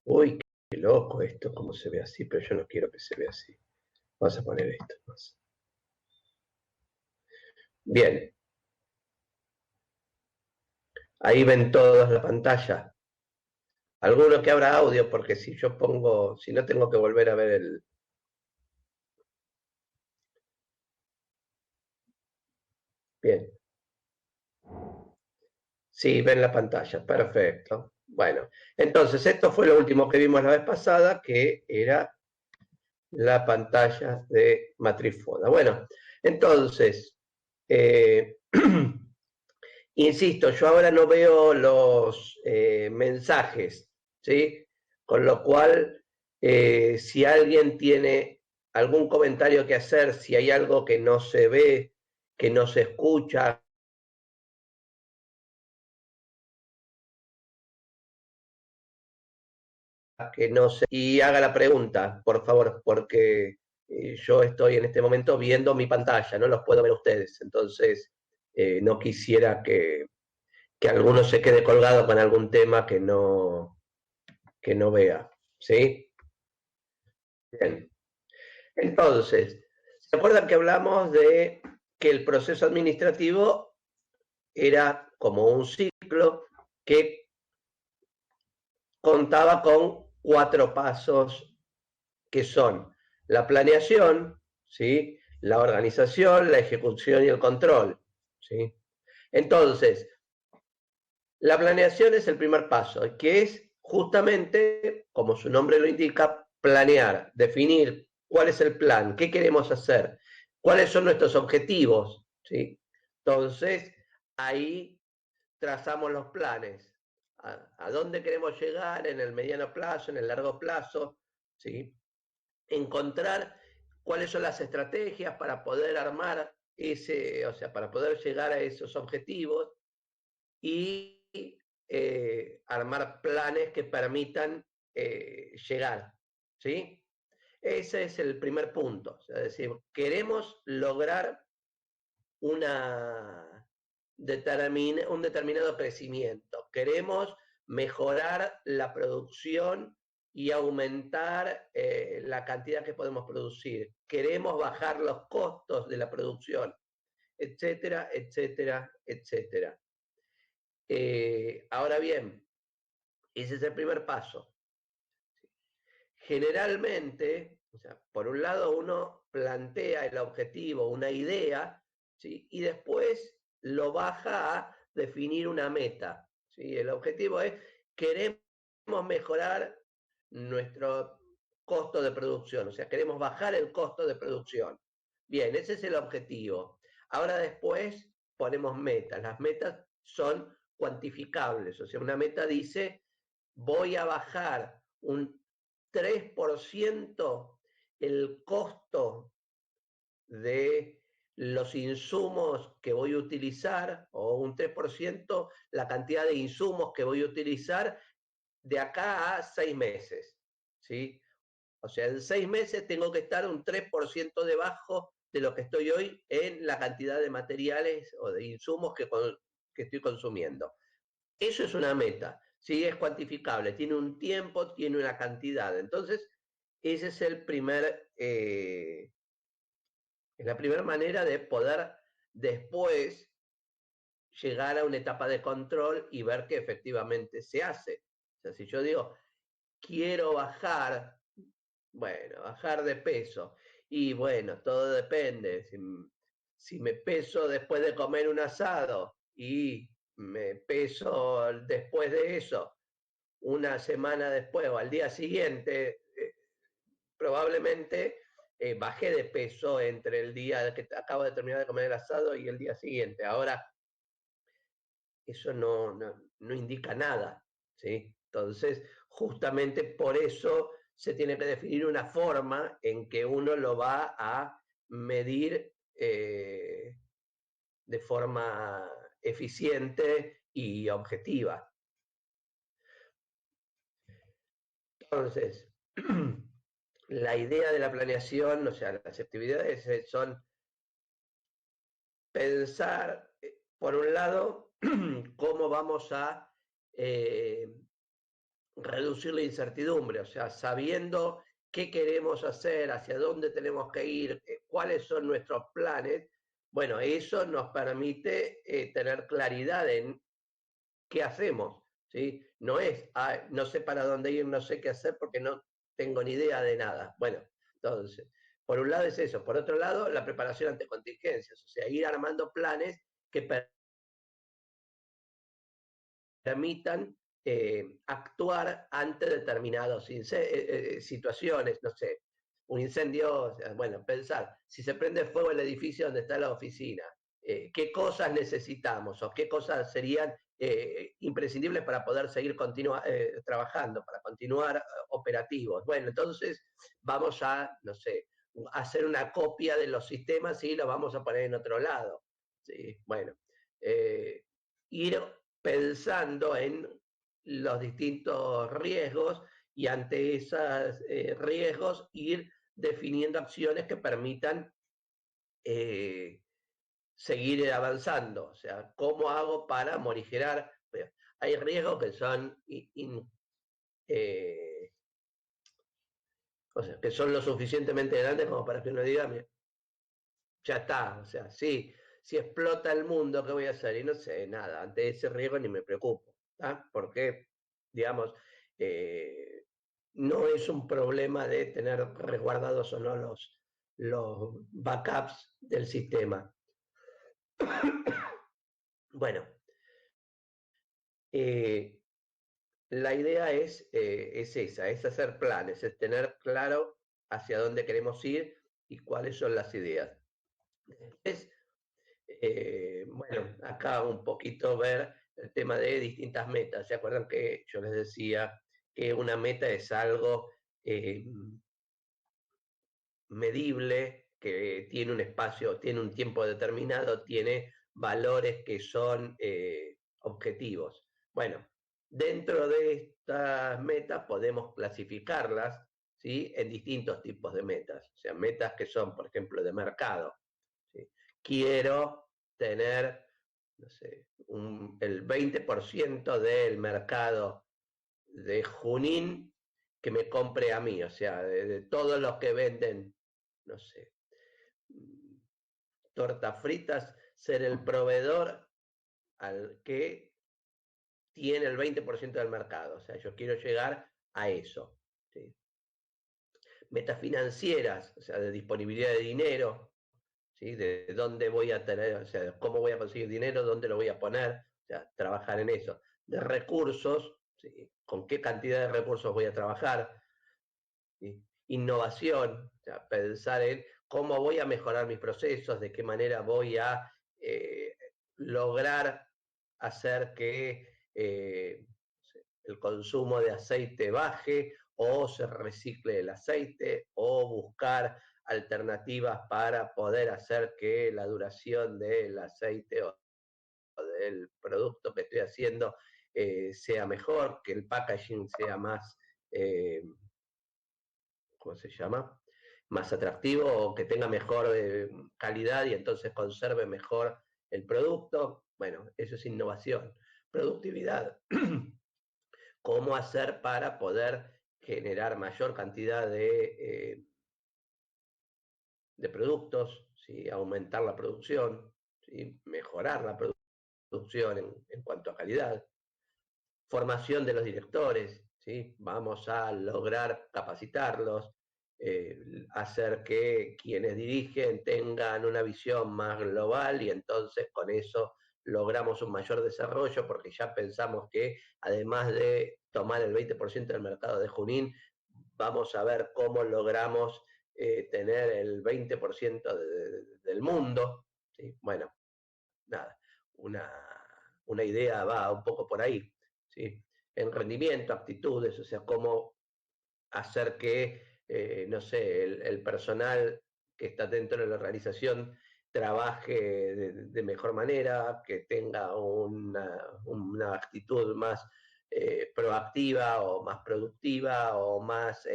Uy, qué loco esto, cómo se ve así, pero yo no quiero que se vea así. Vamos a poner esto más. Bien, ahí ven todos la pantalla. Alguno que abra audio, porque si yo pongo, si no tengo que volver a ver el... Bien, sí, ven la pantalla, perfecto. Bueno, entonces esto fue lo último que vimos la vez pasada, que era la pantalla de Matrifoda. Bueno, entonces, eh, insisto, yo ahora no veo los mensajes, ¿sí? Con lo cual, si alguien tiene algún comentario que hacer, si hay algo que no se ve, que no se escucha, que no se... Y haga la pregunta, por favor, porque yo estoy en este momento viendo mi pantalla, no los puedo ver ustedes, entonces no quisiera que alguno se quede colgado con algún tema que no vea, ¿sí? Bien. Entonces, ¿se acuerdan que hablamos de que el proceso administrativo era como un ciclo que contaba con 4 pasos que son la planeación, ¿sí? La organización, la ejecución y el control, ¿sí? Entonces, la planeación es el primer paso, que es justamente, como su nombre lo indica, planear, definir cuál es el plan, qué queremos hacer, cuáles son nuestros objetivos, ¿sí? Entonces, ahí trazamos los planes, a dónde queremos llegar en el mediano plazo, en el largo plazo, ¿sí? Encontrar cuáles son las estrategias para poder armar ese, o sea, para poder llegar a esos objetivos y armar planes que permitan llegar, ¿sí? Ese es el primer punto, es decir, queremos lograr una un determinado crecimiento, queremos mejorar la producción y aumentar la cantidad que podemos producir, queremos bajar los costos de la producción, etcétera, etcétera, etcétera. Ahora bien, ese es el primer paso. Generalmente, o sea, por un lado uno plantea el objetivo, una idea, ¿sí? Y después lo baja a definir una meta, ¿sí? El objetivo es, queremos mejorar nuestro costo de producción, o sea, queremos bajar el costo de producción. Bien, ese es el objetivo. Ahora después ponemos metas. Las metas son cuantificables, o sea, una meta dice, voy a bajar un 3% el costo de los insumos que voy a utilizar, o un 3% la cantidad de insumos que voy a utilizar de acá a 6 meses, ¿sí? O sea, en 6 meses tengo que estar un 3% debajo de lo que estoy hoy en la cantidad de materiales o de insumos que estoy consumiendo. Eso es una meta, ¿sí? Es cuantificable, tiene un tiempo, tiene una cantidad. Entonces, ese es es la primera manera de poder después llegar a una etapa de control y ver que efectivamente se hace. O sea, si yo digo, quiero bajar, bueno, bajar de peso, y bueno, todo depende. Si me peso después de comer un asado y me peso después de eso, una semana después o al día siguiente, probablemente bajé de peso entre el día que acabo de terminar de comer el asado y el día siguiente. Ahora, eso no indica nada, ¿sí? Entonces, justamente por eso se tiene que definir una forma en que uno lo va a medir de forma eficiente y objetiva. Entonces, la idea de la planeación, o sea, las actividades son pensar, por un lado, cómo vamos a reducir la incertidumbre, o sea, sabiendo qué queremos hacer, hacia dónde tenemos que ir, cuáles son nuestros planes, bueno, eso nos permite tener claridad en qué hacemos, ¿sí? No es, no sé para dónde ir, no sé qué hacer porque no tengo ni idea de nada. Bueno, entonces, por un lado es eso, por otro lado, la preparación ante contingencias, o sea, ir armando planes que permitan actuar ante determinadas situaciones, no sé, un incendio, o sea, bueno, pensar, si se prende fuego el edificio donde está la oficina, qué cosas necesitamos o qué cosas serían imprescindibles para poder seguir trabajando, para continuar operativos. Bueno, entonces vamos a, no sé, hacer una copia de los sistemas y los vamos a poner en otro lado. ¿Sí? Bueno, ir pensando en los distintos riesgos y ante esos riesgos ir definiendo acciones que permitan eh, seguir avanzando. O sea, ¿cómo hago para morigerar? Hay riesgos que son eh, o sea, que son lo suficientemente grandes como para que uno diga, ya está, o sea, sí, si explota el mundo, ¿qué voy a hacer? Y no sé, nada, ante ese riesgo ni me preocupo, ¿tá? Porque, digamos, eh, no es un problema de tener resguardados o no los backups del sistema. Bueno, eh, la idea es esa, es hacer planes, es tener claro hacia dónde queremos ir y cuáles son las ideas. Después, bueno, acá un poquito ver el tema de distintas metas. ¿Se acuerdan que yo les decía que una meta es algo eh, medible, que tiene un espacio, tiene un tiempo determinado, tiene valores que son objetivos? Bueno, dentro de estas metas podemos clasificarlas, ¿sí?, en distintos tipos de metas. O sea, metas que son, por ejemplo, de mercado. ¿Sí? Quiero tener, no sé, el 20% del mercado de Junín que me compre a mí, o sea, de todos los que venden, no sé, tortas fritas, ser el proveedor al que tiene el 20% del mercado, o sea, yo quiero llegar a eso. ¿Sí? Metas financieras, o sea, de disponibilidad de dinero, ¿sí? De dónde voy a tener, o sea, cómo voy a conseguir dinero, dónde lo voy a poner, o sea, trabajar en eso. De recursos, ¿sí? Con qué cantidad de recursos voy a trabajar. ¿Sí? Innovación, o sea, pensar en cómo voy a mejorar mis procesos, de qué manera voy a eh, lograr hacer que el consumo de aceite baje o se recicle el aceite o buscar alternativas para poder hacer que la duración del aceite o del producto que estoy haciendo sea mejor, que el packaging sea más, ¿cómo se llama?, más atractivo o que tenga mejor calidad y entonces conserve mejor el producto. Bueno, eso es innovación. Productividad. ¿Cómo hacer para poder generar mayor cantidad de productos? ¿Sí? Aumentar la producción, ¿sí? Mejorar la producción en cuanto a calidad. Formación de los directores, ¿sí? Vamos a lograr capacitarlos, hacer que quienes dirigen tengan una visión más global y entonces con eso logramos un mayor desarrollo porque ya pensamos que además de tomar el 20% del mercado de Junín, vamos a ver cómo logramos tener el 20% del mundo. ¿Sí? Bueno, nada, una, una idea va un poco por ahí. ¿Sí? En rendimiento, actitudes, o sea, cómo hacer que, no sé, el personal que está dentro de la organización trabaje mejor manera, que tenga una actitud más proactiva o más productiva o más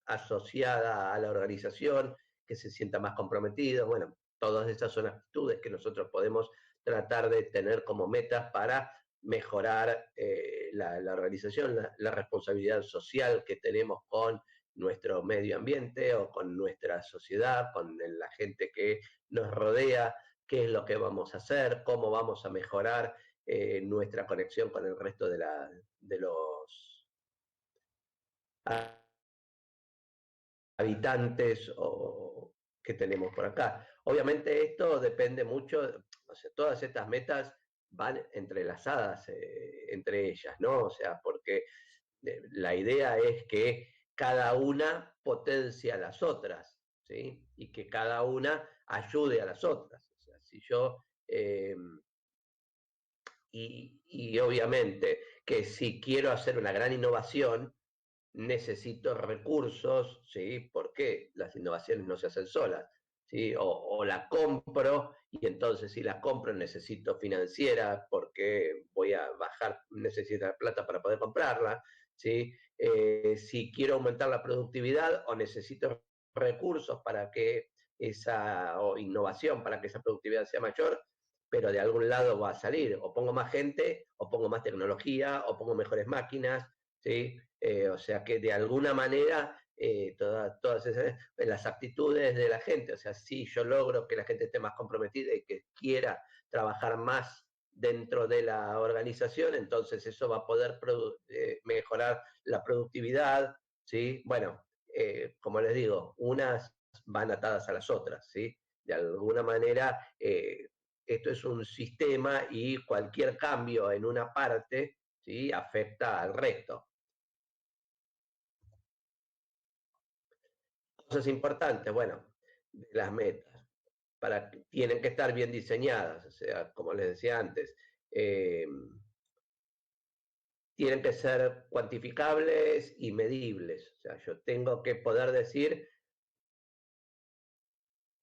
asociada a la organización, que se sienta más comprometido. Bueno, todas esas son actitudes que nosotros podemos tratar de tener como metas para mejorar la organización, la responsabilidad social que tenemos con nuestro medio ambiente o con nuestra sociedad, con la gente que nos rodea, qué es lo que vamos a hacer, cómo vamos a mejorar nuestra conexión con el resto de los habitantes que tenemos por acá. Obviamente esto depende mucho, o sea, todas estas metas van entrelazadas entre ellas, ¿no? O sea, porque la idea es que cada una potencia a las otras, ¿sí? Y que cada una ayude a las otras. O sea, si yo, y obviamente que si quiero hacer una gran innovación, necesito recursos, ¿sí? Porque las innovaciones no se hacen solas, ¿sí? O la compro y entonces si la compro necesito financiera porque voy a bajar, necesitar plata para poder comprarla, ¿sí? Si quiero aumentar la productividad o necesito recursos para que esa, o innovación para que esa productividad sea mayor, pero de algún lado va a salir, o pongo más gente, o pongo más tecnología, o pongo mejores máquinas, ¿sí? O sea que de alguna manera todas esas, las actitudes de la gente, o sea, si yo logro que la gente esté más comprometida y que quiera trabajar más dentro de la organización, entonces eso va a poder mejorar la productividad, ¿sí? Bueno, como les digo, unas van atadas a las otras, ¿sí? De alguna manera, esto es un sistema y cualquier cambio en una parte, ¿sí? Afecta al resto. Cosas importantes, bueno, de las metas, tienen que estar bien diseñadas, o sea, como les decía antes, eh, tienen que ser cuantificables y medibles. O sea, yo tengo que poder decir,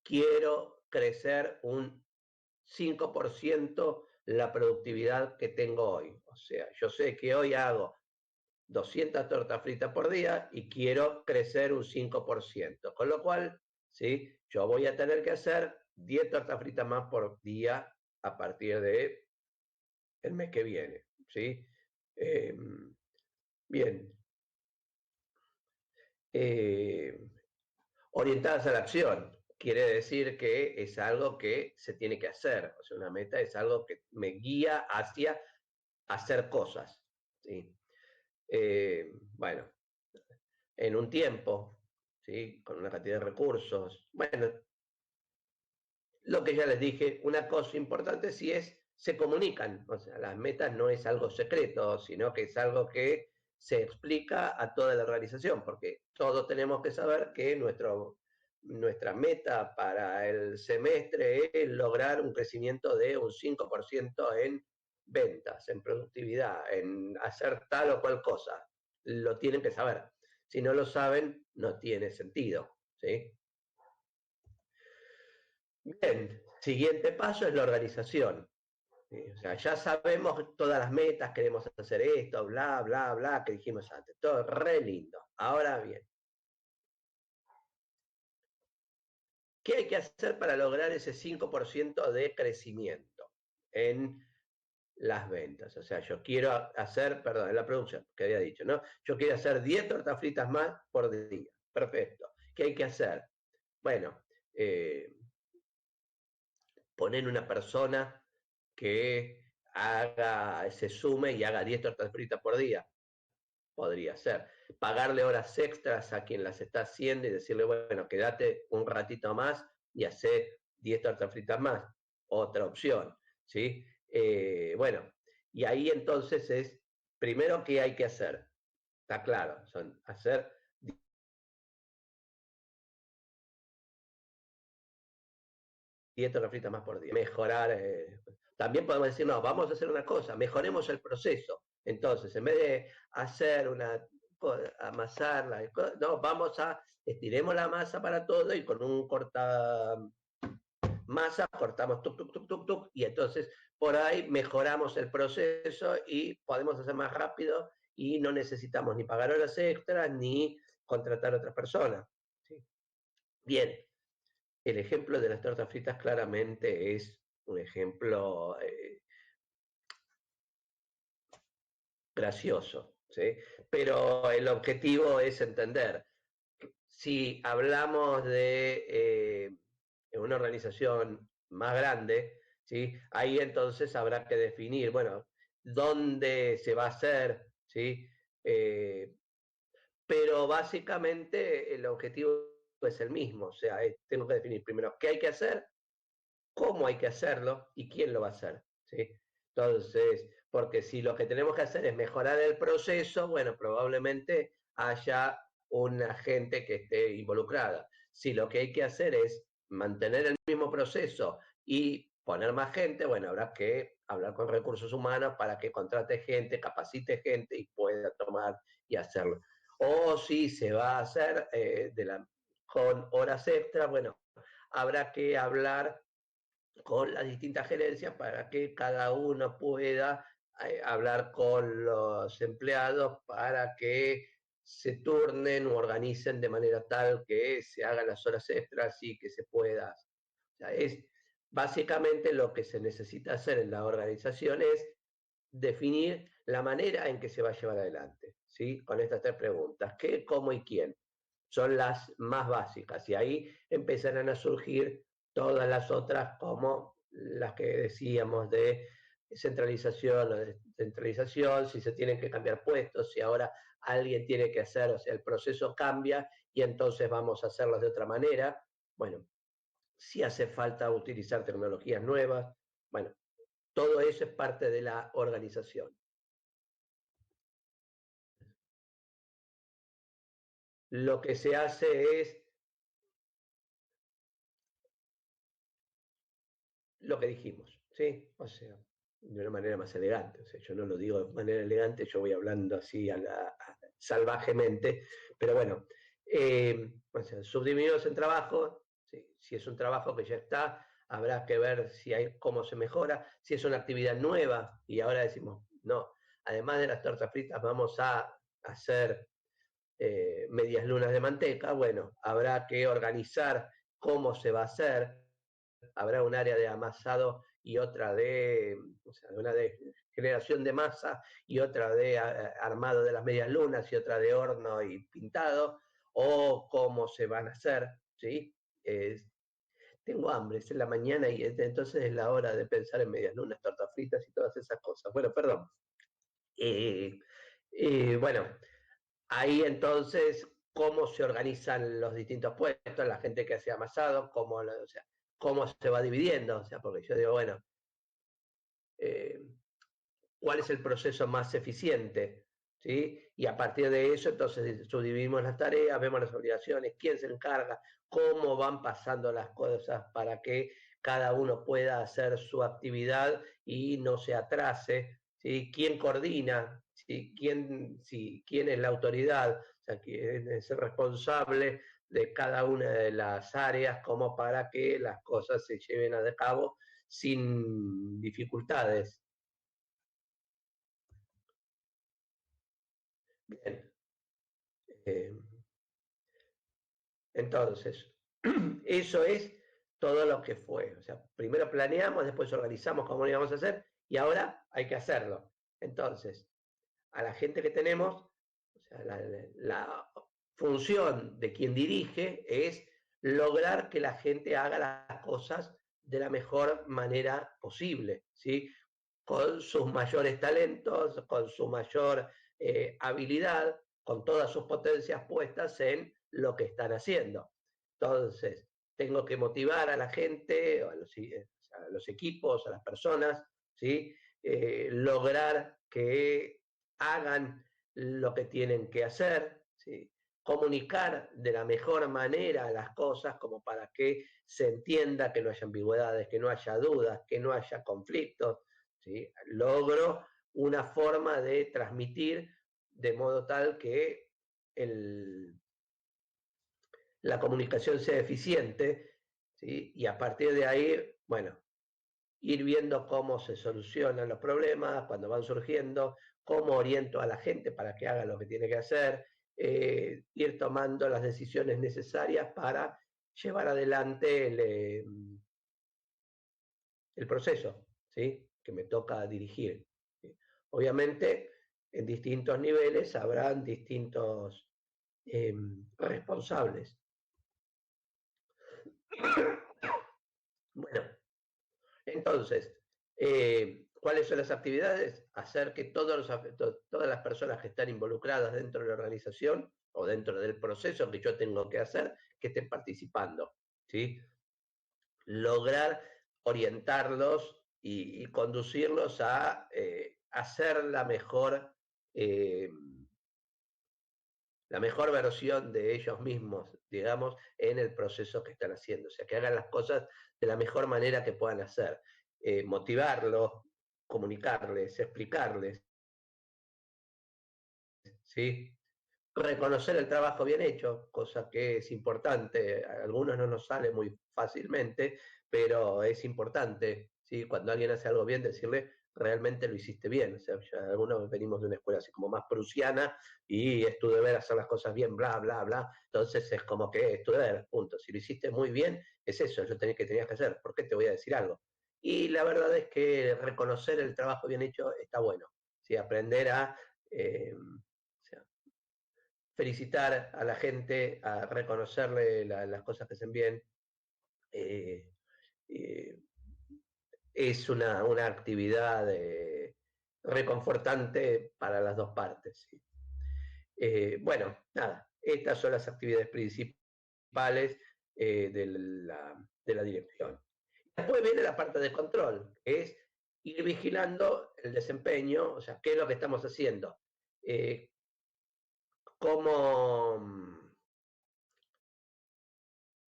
quiero crecer un 5% la productividad que tengo hoy. O sea, yo sé que hoy hago 200 tortas fritas por día y quiero crecer un 5%. Con lo cual, ¿sí? Yo voy a tener que hacer 10 tortas fritas más por día a partir de el mes que viene, ¿sí? Eh, bien. Eh, orientadas a la acción. Quiere decir que es algo que se tiene que hacer. O sea, una meta es algo que me guía hacia hacer cosas, ¿sí? Bueno, en un tiempo, ¿sí? Con una cantidad de recursos. Bueno, lo que ya les dije, una cosa importante sí es, se comunican, o sea, las metas no es algo secreto, sino que es algo que se explica a toda la organización, porque todos tenemos que saber que nuestra meta para el semestre es lograr un crecimiento de un 5% en ventas, en productividad, en hacer tal o cual cosa. Lo tienen que saber. Si no lo saben, no tiene sentido, ¿sí? Bien, siguiente paso es la organización. O sea, ya sabemos todas las metas, queremos hacer esto, bla, bla, bla, que dijimos antes. Todo re lindo. Ahora bien, ¿qué hay que hacer para lograr ese 5% de crecimiento en las ventas? O sea, yo quiero hacer, perdón, en la producción, que había dicho, ¿no? Yo quiero hacer 10 tortas fritas más por día. Perfecto. ¿Qué hay que hacer? Bueno, poner una persona que se sume y haga 10 tortas fritas por día. Podría ser. Pagarle horas extras a quien las está haciendo y decirle, bueno, quédate un ratito más y hace 10 tortas fritas más. Otra opción, ¿sí? Bueno, y ahí entonces es, primero, ¿qué hay que hacer? Está claro, son hacer 10 tortas fritas más por día. Mejorar, también podemos decir, no, vamos a hacer una cosa, mejoremos el proceso. Entonces, en vez de hacer una, amasarla, no, vamos a, estiremos la masa para todo y con un corta masa cortamos tuk, tuk, tuk, tuk, tuk, y entonces por ahí mejoramos el proceso y podemos hacer más rápido y no necesitamos ni pagar horas extras ni contratar a otras personas. ¿Sí? Bien, el ejemplo de las tortas fritas claramente es un ejemplo gracioso, ¿sí? Pero el objetivo es entender. Si hablamos de una organización más grande, ¿sí? Ahí entonces habrá que definir, bueno, dónde se va a hacer, ¿sí? Eh, pero básicamente el objetivo es el mismo, o sea, tengo que definir primero qué hay que hacer, cómo hay que hacerlo y quién lo va a hacer, ¿sí? Entonces, porque si lo que tenemos que hacer es mejorar el proceso, bueno, probablemente haya una gente que esté involucrada. Si lo que hay que hacer es mantener el mismo proceso y poner más gente, bueno, habrá que hablar con recursos humanos para que contrate gente, capacite gente y pueda tomar y hacerlo. O si se va a hacer con horas extras, bueno, habrá que hablar con las distintas gerencias para que cada uno pueda hablar con los empleados para que se turnen o organicen de manera tal que se hagan las horas extras y que se pueda. O sea, es básicamente lo que se necesita hacer en la organización es definir la manera en que se va a llevar adelante, ¿sí? Con estas tres preguntas, ¿qué, cómo y quién? Son las más básicas y ahí empezarán a surgir todas las otras como las que decíamos de centralización o descentralización, si se tienen que cambiar puestos, si ahora alguien tiene que hacer, o sea, el proceso cambia y entonces vamos a hacerlo de otra manera. Bueno, si hace falta utilizar tecnologías nuevas, bueno, todo eso es parte de la organización. Lo que se hace es lo que dijimos, ¿sí? O sea, de una manera más elegante. O sea, yo no lo digo de manera elegante, yo voy hablando así salvajemente, pero bueno, o sea, subdivididos en trabajo, ¿sí? Si es un trabajo que ya está, habrá que ver si hay, cómo se mejora, si es una actividad nueva y ahora decimos, no, además de las tortas fritas vamos a hacer medias lunas de manteca, bueno, habrá que organizar cómo se va a hacer, habrá un área de amasado y otra de, o sea, una de generación de masa y otra de armado de las medias lunas y otra de horno y pintado, o cómo se van a hacer, ¿sí? Tengo hambre, es en la mañana y entonces es la hora de pensar en medias lunas, tortas fritas y todas esas cosas. Bueno, perdón. Eh, bueno, ahí entonces, cómo se organizan los distintos puestos, la gente que hace amasado, o sea, cómo se va dividiendo, o sea, porque yo digo, bueno, eh, ¿cuál es el proceso más eficiente? ¿Sí? Y a partir de eso, entonces subdividimos las tareas, vemos las obligaciones, quién se encarga, cómo van pasando las cosas para que cada uno pueda hacer su actividad y no se atrase, ¿sí? ¿Quién coordina? ¿Sí? ¿Quién es la autoridad? O sea, quién es el responsable de cada una de las áreas como para que las cosas se lleven a cabo sin dificultades. Bien. Eh, entonces, eso es todo lo que fue. O sea, primero planeamos, después organizamos cómo lo íbamos a hacer y ahora hay que hacerlo. Entonces, a la gente que tenemos, o sea, la función de quien dirige es lograr que la gente haga las cosas de la mejor manera posible, ¿sí? Con sus mayores talentos, con su mayor habilidad, con todas sus potencias puestas en lo que están haciendo. Entonces, tengo que motivar a la gente, a los equipos, a las personas, ¿sí? Lograr que hagan lo que tienen que hacer, ¿sí? Comunicar de la mejor manera las cosas como para que se entienda, que no haya ambigüedades, que no haya dudas, que no haya conflictos, ¿sí? Logro una forma de transmitir de modo tal que el, la comunicación sea eficiente, ¿sí? Y a partir de ahí, bueno, ir viendo cómo se solucionan los problemas cuando van surgiendo, cómo oriento a la gente para que haga lo que tiene que hacer, ir tomando las decisiones necesarias para llevar adelante el proceso, ¿sí? Que me toca dirigir, ¿sí? Obviamente en distintos niveles habrán distintos responsables. Bueno, entonces, ¿cuáles son las actividades? Hacer que todas las personas que están involucradas dentro de la organización o dentro del proceso que yo tengo que hacer, que estén participando, ¿sí? Lograr orientarlos y conducirlos a hacer eh, la mejor versión de ellos mismos, digamos, en el proceso que están haciendo. O sea, que hagan las cosas de la mejor manera que puedan hacer. Motivarlos, comunicarles, explicarles, ¿sí? Reconocer el trabajo bien hecho, cosa que es importante. A algunos no nos sale muy fácilmente, pero es importante, ¿sí? Cuando alguien hace algo bien, decirle, realmente lo hiciste bien. O sea, algunos venimos de una escuela así como más prusiana y es tu deber hacer las cosas bien, bla, bla, bla. Entonces es como que es tu deber, punto. Si lo hiciste muy bien, es eso, yo tenía que hacer. ¿Por qué te voy a decir algo? Y la verdad es que reconocer el trabajo bien hecho está bueno, ¿sí? Aprender a... felicitar a la gente, a reconocerle las cosas que hacen bien, eh, eh, es una actividad reconfortante para las dos partes. ¿Sí? Bueno, nada, estas son las actividades principales de la dirección. Después viene la parte de control, que es ir vigilando el desempeño, o sea, qué es lo que estamos haciendo, eh, cómo,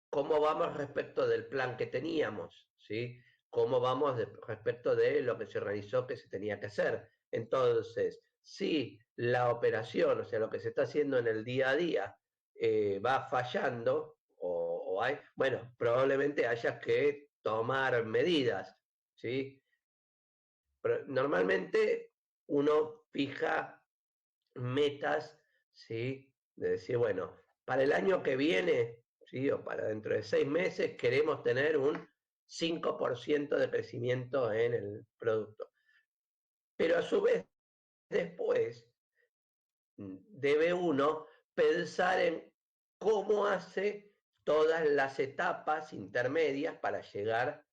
cómo vamos respecto del plan que teníamos, ¿sí? Cómo vamos respecto de lo que se realizó que se tenía que hacer. Entonces, si la operación, o sea, lo que se está haciendo en el día a día, va fallando, o hay, bueno, probablemente haya que tomar medidas, ¿sí? Pero normalmente uno fija metas, ¿sí? De decir, bueno, para el año que viene, ¿sí? O para dentro de 6 meses, queremos tener un 5% de crecimiento en el producto. Pero a su vez, después, debe uno pensar en cómo hace todas las etapas intermedias para llegar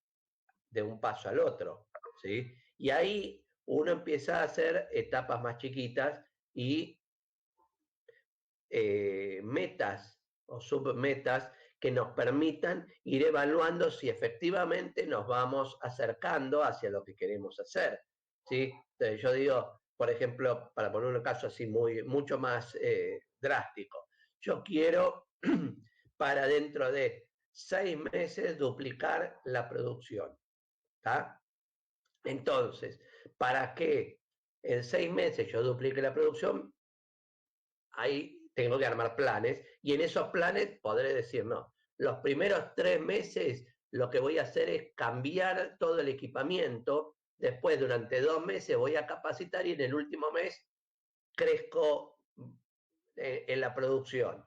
de un paso al otro, ¿sí? Y ahí uno empieza a hacer etapas más chiquitas y metas o submetas que nos permitan ir evaluando si efectivamente nos vamos acercando hacia lo que queremos hacer. ¿Sí? Entonces yo digo, por ejemplo, para poner un caso así mucho más drástico, yo quiero para dentro de 6 meses duplicar la producción. ¿Tá? Entonces, para que en 6 meses yo duplique la producción, ahí tengo que armar planes y en esos planes podré decir, no, los primeros 3 meses lo que voy a hacer es cambiar todo el equipamiento, después durante 2 meses voy a capacitar y en el último mes crezco en la producción.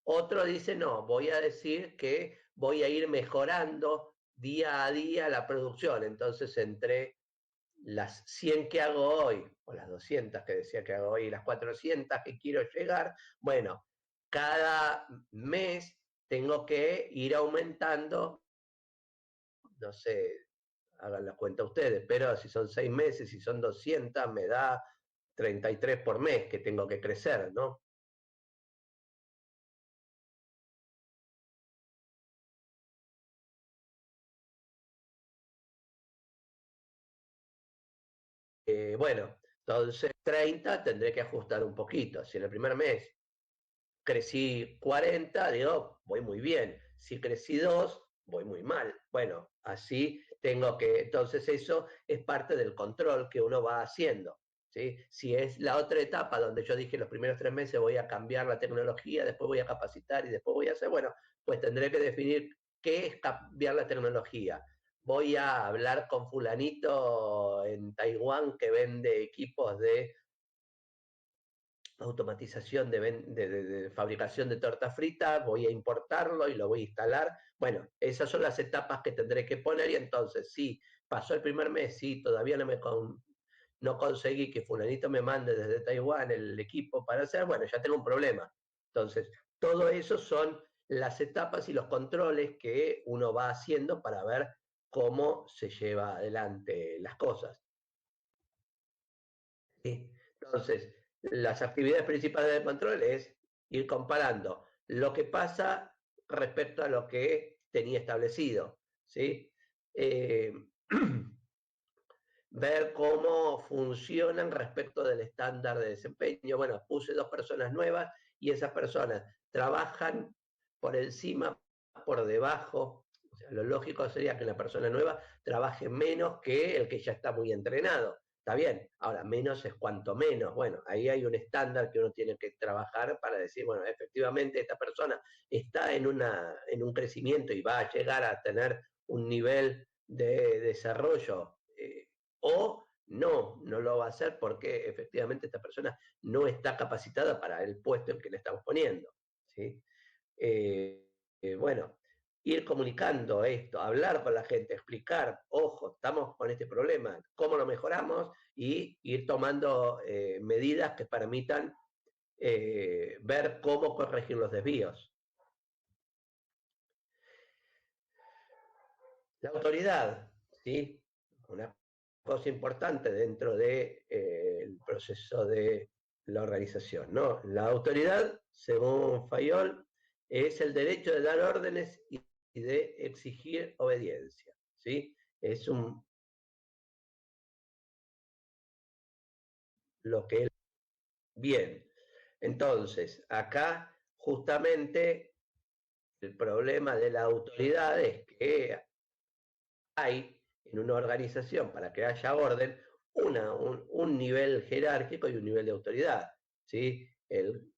Otro dice, no, voy a decir que voy a ir mejorando día a día la producción, entonces entre las 100 que hago hoy, o las 200 que decía que hago hoy, y las 400 que quiero llegar, bueno, cada mes tengo que ir aumentando, no sé, hagan la cuenta ustedes, pero si son 6 meses, si son 200, me da 33 por mes que tengo que crecer, ¿no? Bueno, entonces 30 tendré que ajustar un poquito. Si en el primer mes crecí 40, digo, voy muy bien. Si crecí 2, voy muy mal. Bueno, así tengo que, entonces eso es parte del control que uno va haciendo. ¿Sí? Si es la otra etapa donde yo dije los primeros 3 meses voy a cambiar la tecnología, después voy a capacitar y después voy a hacer, bueno, pues tendré que definir qué es cambiar la tecnología. Voy a hablar con fulanito en Taiwán que vende equipos de automatización de fabricación de torta frita, voy a importarlo y lo voy a instalar. Bueno, esas son las etapas que tendré que poner y entonces, si pasó el primer mes, si todavía no conseguí que fulanito me mande desde Taiwán el equipo para hacer, bueno, ya tengo un problema. Entonces, todo eso son las etapas y los controles que uno va haciendo para ver cómo se lleva adelante las cosas. ¿Sí? Entonces, las actividades principales del control es ir comparando lo que pasa respecto a lo que tenía establecido. ¿Sí? Eh, ver cómo funcionan respecto del estándar de desempeño. Bueno, puse 2 personas nuevas y esas personas trabajan por encima, por debajo. O sea, lo lógico sería que la persona nueva trabaje menos que el que ya está muy entrenado. Está bien, ahora menos es cuanto menos. Bueno, ahí hay un estándar que uno tiene que trabajar para decir, bueno, efectivamente esta persona está en un crecimiento y va a llegar a tener un nivel de desarrollo o no lo va a hacer porque efectivamente esta persona no está capacitada para el puesto en que le estamos poniendo. ¿Sí? Bueno, ir comunicando esto, hablar con la gente, explicar, ojo, estamos con este problema, cómo lo mejoramos y ir tomando medidas que permitan ver cómo corregir los desvíos. La autoridad, ¿sí? Una cosa importante dentro del proceso de la organización, ¿no? La autoridad, según Fayol, es el derecho de dar órdenes y de exigir obediencia, ¿sí? Es lo que él... Bien, entonces, acá justamente el problema de la autoridad es que hay en una organización, para que haya orden, un nivel jerárquico y un nivel de autoridad. ¿Sí? El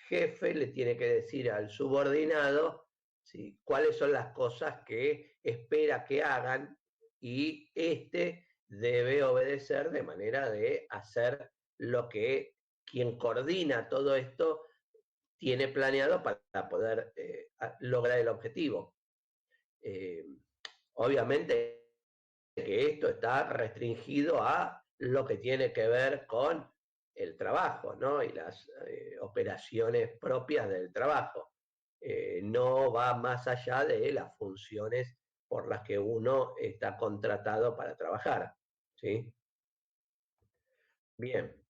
jefe le tiene que decir al subordinado, ¿sí?, cuáles son las cosas que espera que hagan y este debe obedecer de manera de hacer lo que quien coordina todo esto tiene planeado para poder lograr el objetivo. Eh, Obviamente que esto está restringido a lo que tiene que ver con el trabajo, ¿no? Y las operaciones propias del trabajo. No va más allá de las funciones por las que uno está contratado para trabajar. ¿Sí? Bien.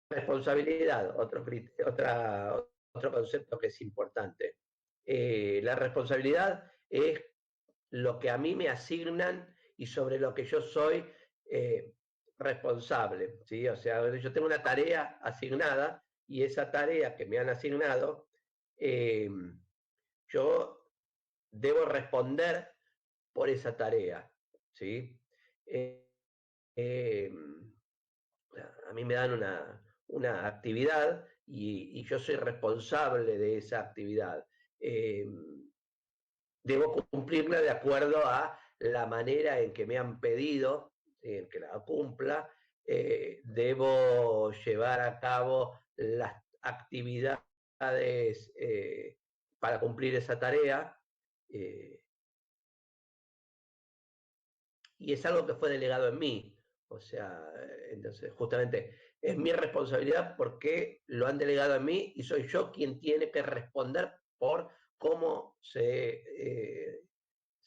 Responsabilidad, otro concepto que es importante. La responsabilidad es lo que a mí me asignan y sobre lo que yo soy eh, responsable, ¿sí? O sea, yo tengo una tarea asignada y esa tarea que me han asignado, eh, yo debo responder por esa tarea, ¿sí? Eh, eh, a mí me dan una actividad y yo soy responsable de esa actividad. Eh, Debo cumplirla de acuerdo a la manera en que me han pedido, en que la cumpla. Debo llevar a cabo las actividades para cumplir esa tarea. eh, y es algo que fue delegado en mí. O sea, entonces justamente es mi responsabilidad porque lo han delegado en mí y soy yo quien tiene que responder por cómo se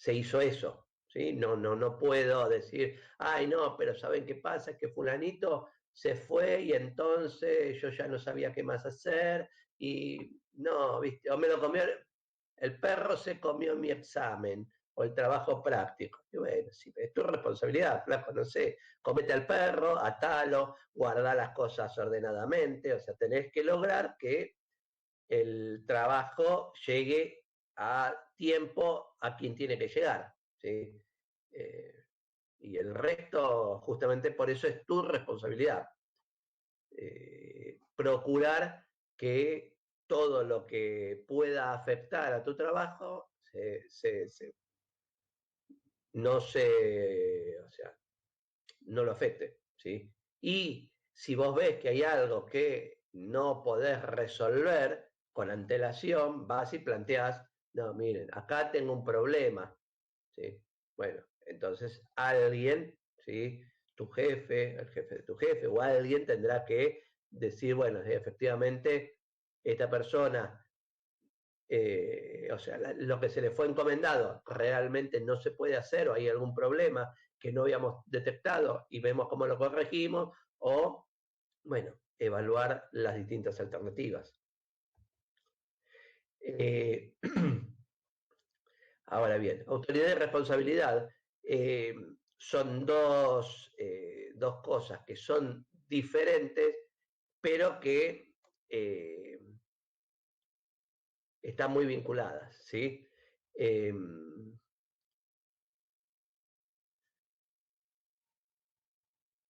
hizo eso. ¿Sí? No puedo decir, ay, no, pero ¿saben qué pasa? Es que fulanito se fue y entonces yo ya no sabía qué más hacer y no, ¿viste? O me lo comió, el perro se comió mi examen o el trabajo práctico. Y bueno, sí, es tu responsabilidad, flaco, no sé, comete al perro, atalo, guarda las cosas ordenadamente, o sea, tenés que lograr que el trabajo llegue a tiempo a quien tiene que llegar. ¿Sí? Eh, y el resto, justamente por eso es tu responsabilidad. Procurar que todo lo que pueda afectar a tu trabajo no se, o sea, no lo afecte. ¿Sí? Y si vos ves que hay algo que no podés resolver con antelación, vas y planteás, no, miren, acá tengo un problema. ¿Sí? Bueno, entonces alguien, ¿sí?, tu jefe, el jefe de tu jefe, o alguien tendrá que decir, bueno, efectivamente, esta persona, o sea, lo que se le fue encomendado realmente no se puede hacer, o hay algún problema que no habíamos detectado y vemos cómo lo corregimos, o, bueno, evaluar las distintas alternativas. Ahora bien, autoridad y responsabilidad son dos cosas que son diferentes, pero que están muy vinculadas, ¿sí?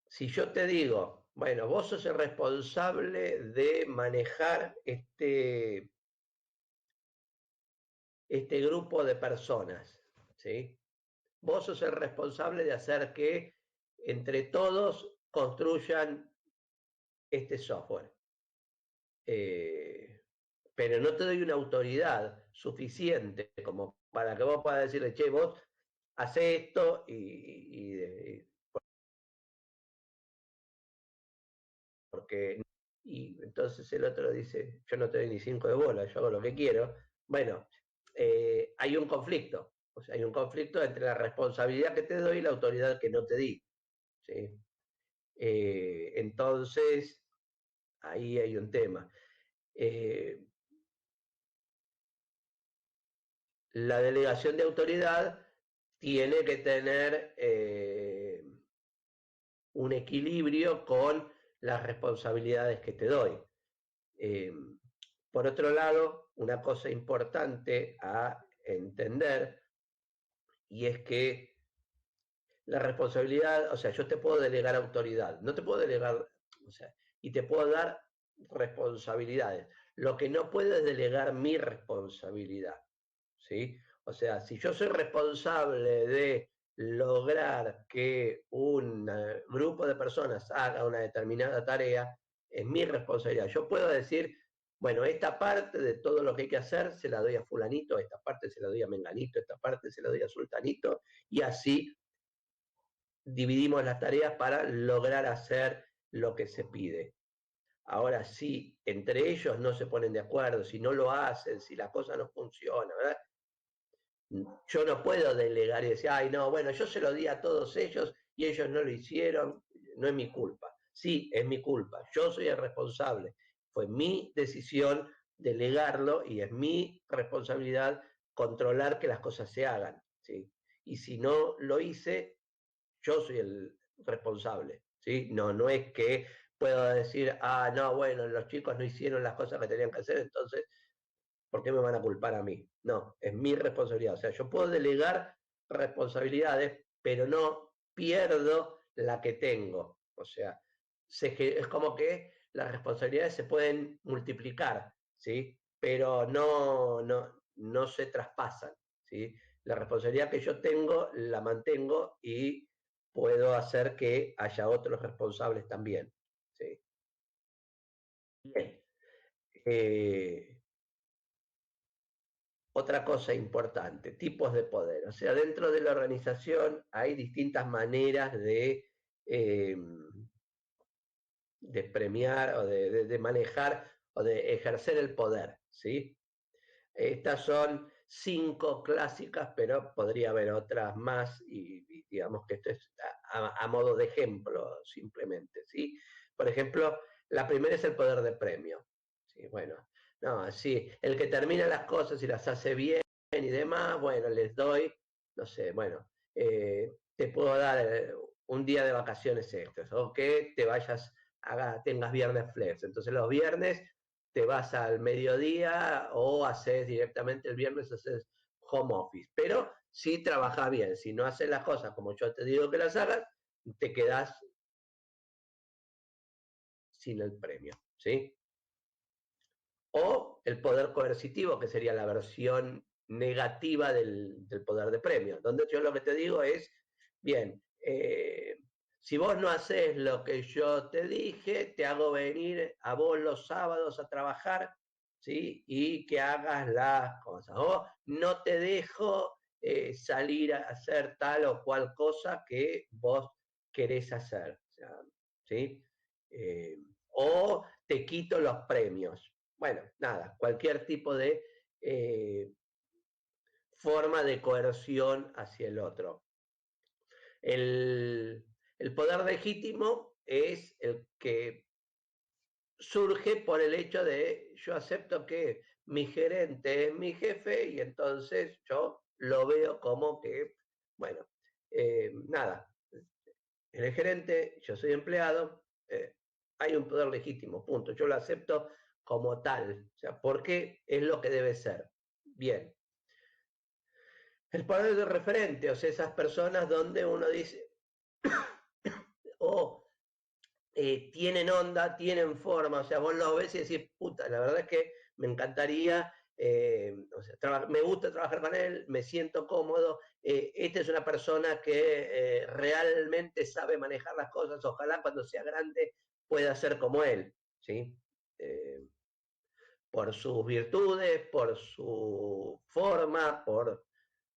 Si yo te digo, bueno, vos sos el responsable de manejar este grupo de personas, ¿sí? Vos sos el responsable de hacer que entre todos construyan este software. Pero no te doy una autoridad suficiente como para que vos puedas decirle, che, vos hace esto porque y entonces el otro dice, yo no te doy ni 5 de bola, yo hago lo que quiero. Bueno, hay un conflicto, o sea, hay un conflicto entre la responsabilidad que te doy y la autoridad que no te di. ¿Sí? Entonces, ahí hay un tema. La delegación de autoridad tiene que tener un equilibrio con las responsabilidades que te doy. Por otro lado, una cosa importante a entender, y es que la responsabilidad, o sea, yo te puedo delegar autoridad, no te puedo delegar, o sea, y te puedo dar responsabilidades. Lo que no puedo es delegar mi responsabilidad, ¿sí? O sea, si yo soy responsable de lograr que un grupo de personas haga una determinada tarea, es mi responsabilidad. Yo puedo decir, bueno, esta parte de todo lo que hay que hacer se la doy a fulanito, esta parte se la doy a menganito, esta parte se la doy a sultanito, y así dividimos las tareas para lograr hacer lo que se pide. Ahora, si entre ellos no se ponen de acuerdo, si no lo hacen, si la cosa no funciona, ¿verdad? Yo no puedo delegar y decir, ay, no, bueno, yo se lo di a todos ellos y ellos no lo hicieron, no es mi culpa. Sí, es mi culpa, yo soy el responsable. Fue mi decisión delegarlo y es mi responsabilidad controlar que las cosas se hagan. ¿Sí? Y si no lo hice, yo soy el responsable, ¿sí? No, no es que puedo decir, ah, no, bueno, los chicos no hicieron las cosas que tenían que hacer, entonces, ¿por qué me van a culpar a mí? No, es mi responsabilidad. O sea, yo puedo delegar responsabilidades, pero no pierdo la que tengo. O sea, es como que las responsabilidades se pueden multiplicar, ¿sí? Pero no se traspasan, ¿sí? La responsabilidad que yo tengo la mantengo y puedo hacer que haya otros responsables también. ¿Sí? Bien. Eh, Otra cosa importante, tipos de poder. O sea, dentro de la organización hay distintas maneras eh, de premiar o de manejar o de ejercer el poder. ¿Sí? Estas son 5 clásicas, pero podría haber otras más y digamos que esto es a modo de ejemplo simplemente, ¿sí? Por ejemplo, la primera es el poder de premio. ¿Sí? Bueno, no, sí, el que termina las cosas y las hace bien y demás, bueno, les doy, no sé, bueno, te puedo dar un día de vacaciones extras o que te vayas, tengas viernes flex. Entonces los viernes te vas al mediodía o haces directamente el viernes, haces home office. Pero si trabajas bien, si no haces las cosas como yo te digo que las hagas, te quedas sin el premio, ¿sí? O el poder coercitivo, que sería la versión negativa del poder de premio, donde yo lo que te digo es, bien, si vos no haces lo que yo te dije, te hago venir a vos los sábados a trabajar, ¿sí? Y que hagas las cosas. O no te dejo salir a hacer tal o cual cosa que vos querés hacer. O sea, ¿sí? O te quito los premios. Bueno, nada, cualquier tipo de forma de coerción hacia el otro. El poder legítimo es el que surge por el hecho de yo acepto que mi gerente es mi jefe y entonces yo lo veo como que, bueno, nada, él es gerente, yo soy empleado, hay un poder legítimo, punto. Yo lo acepto como tal, o sea, porque es lo que debe ser. Bien. El poder de referente, o sea, esas personas donde uno dice, oh, tienen onda, tienen forma, o sea, vos lo ves y decís, puta, la verdad es que me encantaría, o sea, me gusta trabajar con él, me siento cómodo, esta es una persona que realmente sabe manejar las cosas, ojalá cuando sea grande pueda ser como él, ¿sí? Eh, por sus virtudes, por su forma, por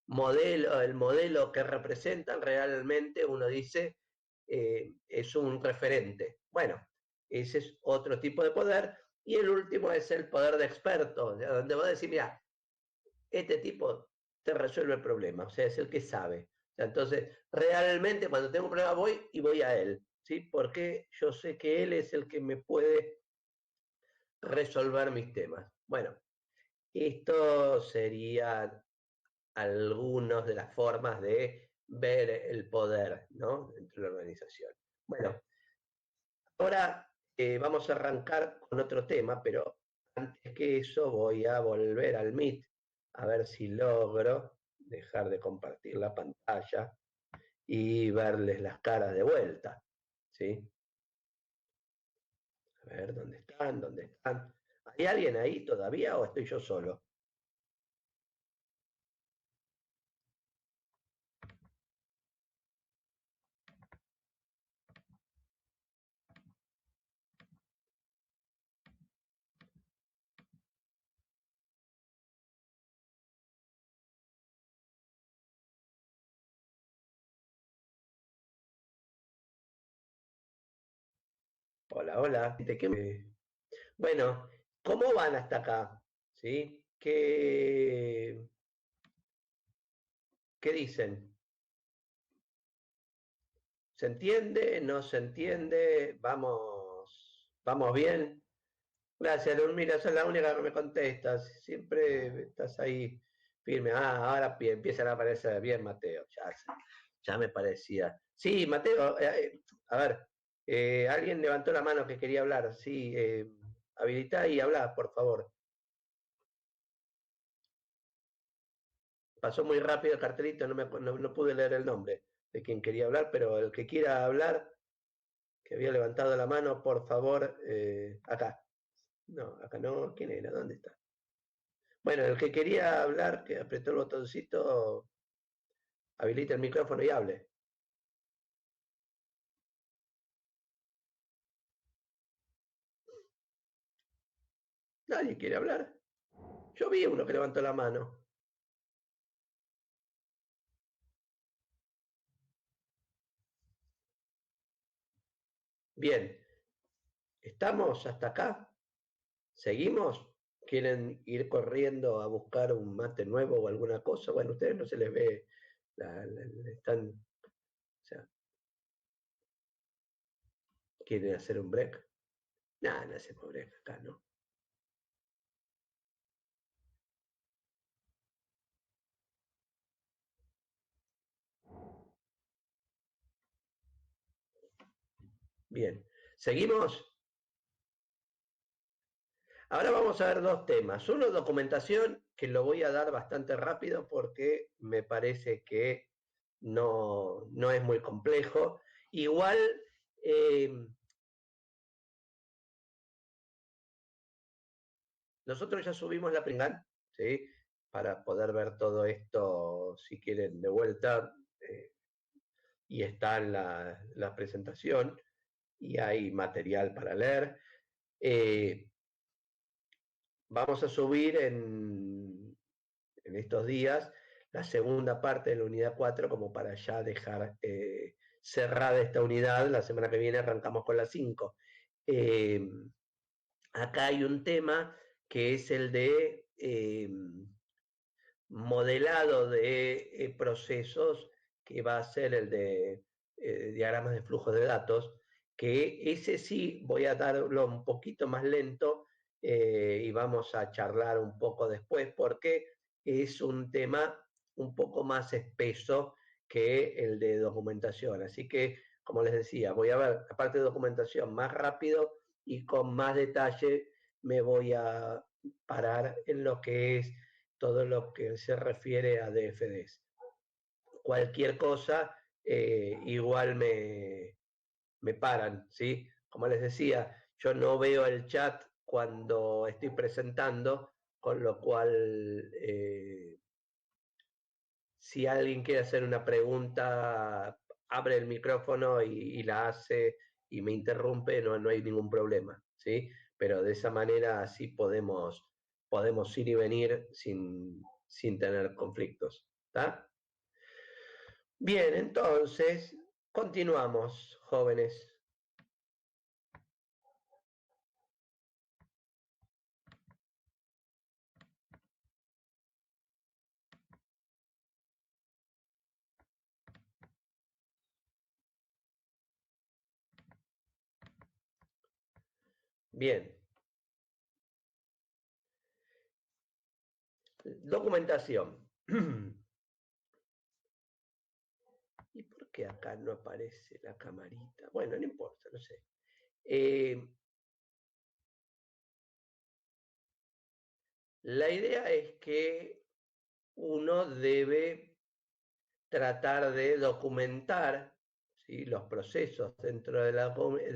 modelo, el modelo que representan, realmente uno dice, es un referente. Bueno, ese es otro tipo de poder. Y el último es el poder de experto, donde vos decís, mira, este tipo te resuelve el problema, o sea, es el que sabe. O sea, entonces, realmente cuando tengo un problema voy y voy a él, ¿sí? Porque yo sé que él es el que me puede resolver mis temas. Bueno, esto sería algunas de las formas de ver el poder, ¿no? Dentro de la organización. Bueno, ahora vamos a arrancar con otro tema, pero antes que eso voy a volver al Meet a ver si logro dejar de compartir la pantalla y verles las caras de vuelta, ¿sí? A ver, ¿dónde están? ¿Dónde están? ¿Hay alguien ahí todavía o estoy yo solo? Hola, hola. ¿De qué Bueno, ¿cómo van hasta acá? ¿Sí? ¿Qué dicen? ¿Se entiende? ¿No se entiende? ¿Vamos bien? Gracias, Lurmila, sos la única que me contestas. Siempre estás ahí firme. Ah, ahora empiezan a aparecer bien, Mateo. Ya me parecía. Sí, Mateo, a ver, alguien levantó la mano que quería hablar. Sí, habilitá y habla, por favor. Pasó muy rápido el cartelito, no pude leer el nombre de quien quería hablar, pero el que quiera hablar, que había levantado la mano, por favor, acá. No, acá no, ¿quién era? ¿Dónde está? Bueno, el que quería hablar, que apretó el botoncito, habilita el micrófono y hable. Nadie quiere hablar. Yo vi uno que levantó la mano. Bien, ¿estamos hasta acá? ¿Seguimos? ¿Quieren ir corriendo a buscar un mate nuevo o alguna cosa? Bueno, a ustedes no se les ve, están, o sea, ¿quieren hacer un break? Nada, no hacemos break acá, ¿no? Bien, ¿seguimos? Ahora vamos a ver dos temas. Uno, documentación, que lo voy a dar bastante rápido porque me parece que no es muy complejo. Igual, eh, nosotros ya subimos la Pringan, ¿sí? Para poder ver todo esto, si quieren, de vuelta. Y está en la presentación y hay material para leer. Eh, Vamos a subir en estos días la segunda parte de la unidad 4 como para ya dejar cerrada esta unidad. La semana que viene arrancamos con la 5. Acá hay un tema que es el de modelado de procesos, que va a ser el de diagramas de flujo de datos, que ese sí voy a darlo un poquito más lento y vamos a charlar un poco después porque es un tema un poco más espeso que el de documentación. Así que, como les decía, voy a ver la parte de documentación más rápido y con más detalle me voy a parar en lo que es todo lo que se refiere a DFDs. Cualquier cosa, igual me paran, ¿sí? Como les decía, yo no veo el chat cuando estoy presentando, con lo cual, si alguien quiere hacer una pregunta, abre el micrófono y la hace y me interrumpe, no hay ningún problema, ¿sí? Pero de esa manera así podemos ir y venir sin tener conflictos, ¿está? Bien, entonces, continuamos, jóvenes. Bien, documentación. ¿Y por qué acá no aparece la camarita? Bueno, no importa, no sé. La idea es que uno debe tratar de documentar, ¿sí?, los procesos dentro de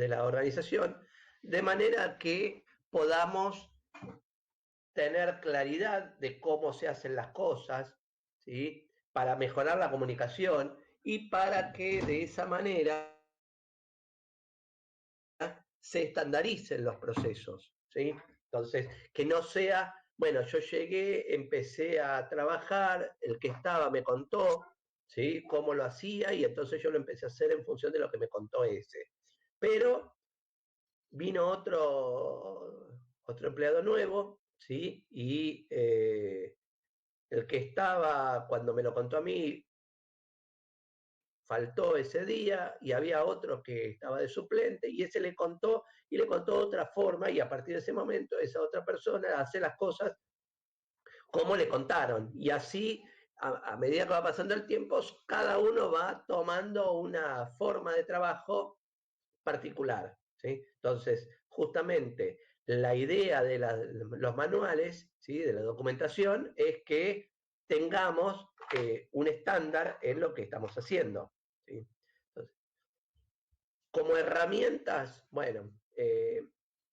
la organización, de manera que podamos tener claridad de cómo se hacen las cosas, ¿sí?, para mejorar la comunicación y para que de esa manera se estandaricen los procesos, ¿sí? Entonces, que no sea, bueno, yo llegué, empecé a trabajar, el que estaba me contó, ¿sí?, cómo lo hacía y entonces yo lo empecé a hacer en función de lo que me contó ese. Pero vino otro empleado nuevo, ¿sí? Y el que estaba, cuando me lo contó a mí, faltó ese día y había otro que estaba de suplente y ese le contó y le contó otra forma y a partir de ese momento esa otra persona hace las cosas como le contaron y así a medida que va pasando el tiempo cada uno va tomando una forma de trabajo particular, ¿sí? Entonces, justamente la idea de los manuales, ¿sí?, de la documentación es que tengamos un estándar en lo que estamos haciendo, ¿sí? Entonces, como herramientas, bueno,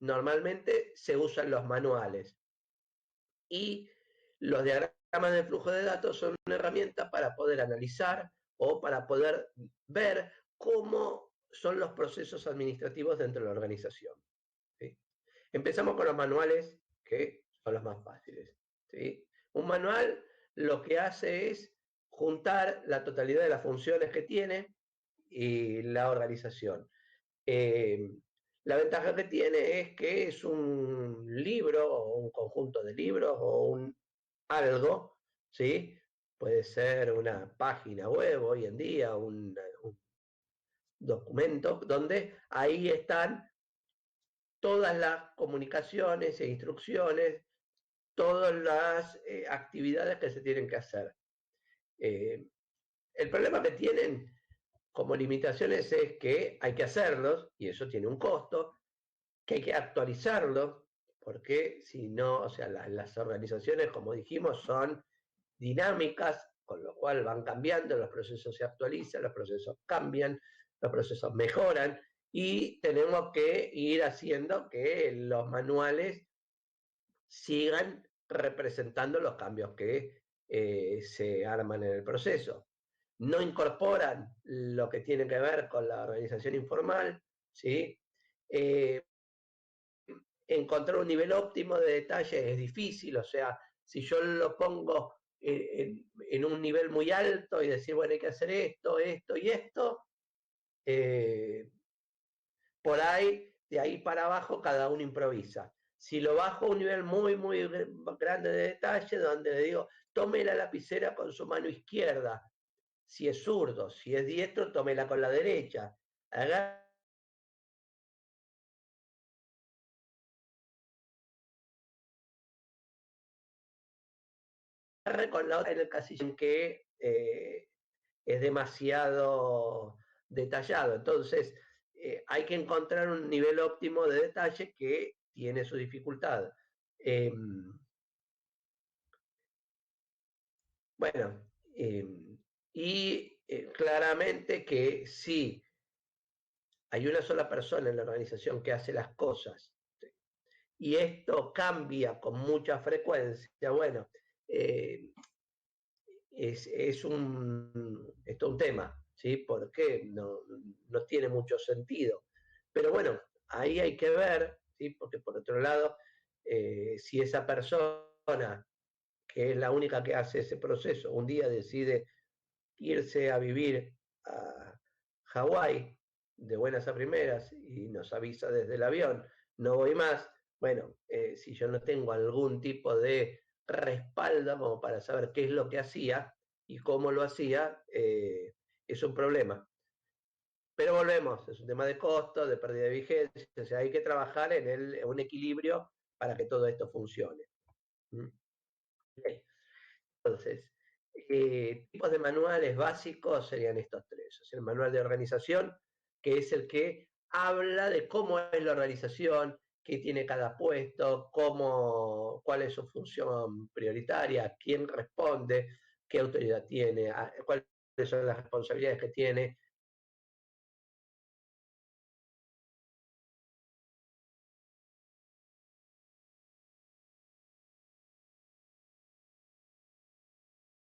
normalmente se usan los manuales y los diagramas de flujo de datos son una herramienta para poder analizar o para poder ver cómo son los procesos administrativos dentro de la organización, ¿sí? Empezamos con los manuales, que son los más fáciles, ¿sí? Un manual lo que hace es juntar la totalidad de las funciones que tiene y la organización. Eh, la ventaja que tiene es que es un libro o un conjunto de libros o algo, ¿sí? Puede ser una página web hoy en día, un documento, donde ahí están todas las comunicaciones e instrucciones, todas las actividades que se tienen que hacer. El problema que tienen como limitaciones es que hay que hacerlos, y eso tiene un costo, que hay que actualizarlos, porque si no, o sea, las organizaciones, como dijimos, son dinámicas, con lo cual van cambiando, los procesos se actualizan, los procesos cambian, los procesos mejoran, y tenemos que ir haciendo que los manuales sigan representando los cambios que se arman en el proceso. No incorporan lo que tiene que ver con la organización informal, ¿sí? Encontrar un nivel óptimo de detalle es difícil, o sea, si yo lo pongo en un nivel muy alto y decir, bueno, hay que hacer esto, esto y esto, por ahí, de ahí para abajo, cada uno improvisa. Si lo bajo a un nivel muy, muy grande de detalle, donde le digo, tome la lapicera con su mano izquierda, si es zurdo, si es diestro, tómela con la derecha. Agarre con la otra en el casillo en que es demasiado detallado. Entonces, hay que encontrar un nivel óptimo de detalle que tiene su dificultad. Eh, bueno, y claramente que si hay una sola persona en la organización que hace las cosas y esto cambia con mucha frecuencia, bueno, eh, esto es un tema, ¿sí? Porque no tiene mucho sentido. Pero bueno, ahí hay que ver, ¿sí? Porque por otro lado, si esa persona, que es la única que hace ese proceso, un día decide irse a vivir a Hawái de buenas a primeras y nos avisa desde el avión, no voy más, bueno, si yo no tengo algún tipo de respaldo como para saber qué es lo que hacía y cómo lo hacía, es un problema. Pero volvemos, es un tema de costo, de pérdida de vigencia, o sea, hay que trabajar en un equilibrio para que todo esto funcione. ¿Mm? Entonces, tipos de manuales básicos serían estos tres. O sea, el manual de organización, que es el que habla de cómo es la organización, qué tiene cada puesto, cuál es su función prioritaria, quién responde, qué autoridad tiene, cuáles son las responsabilidades que tiene.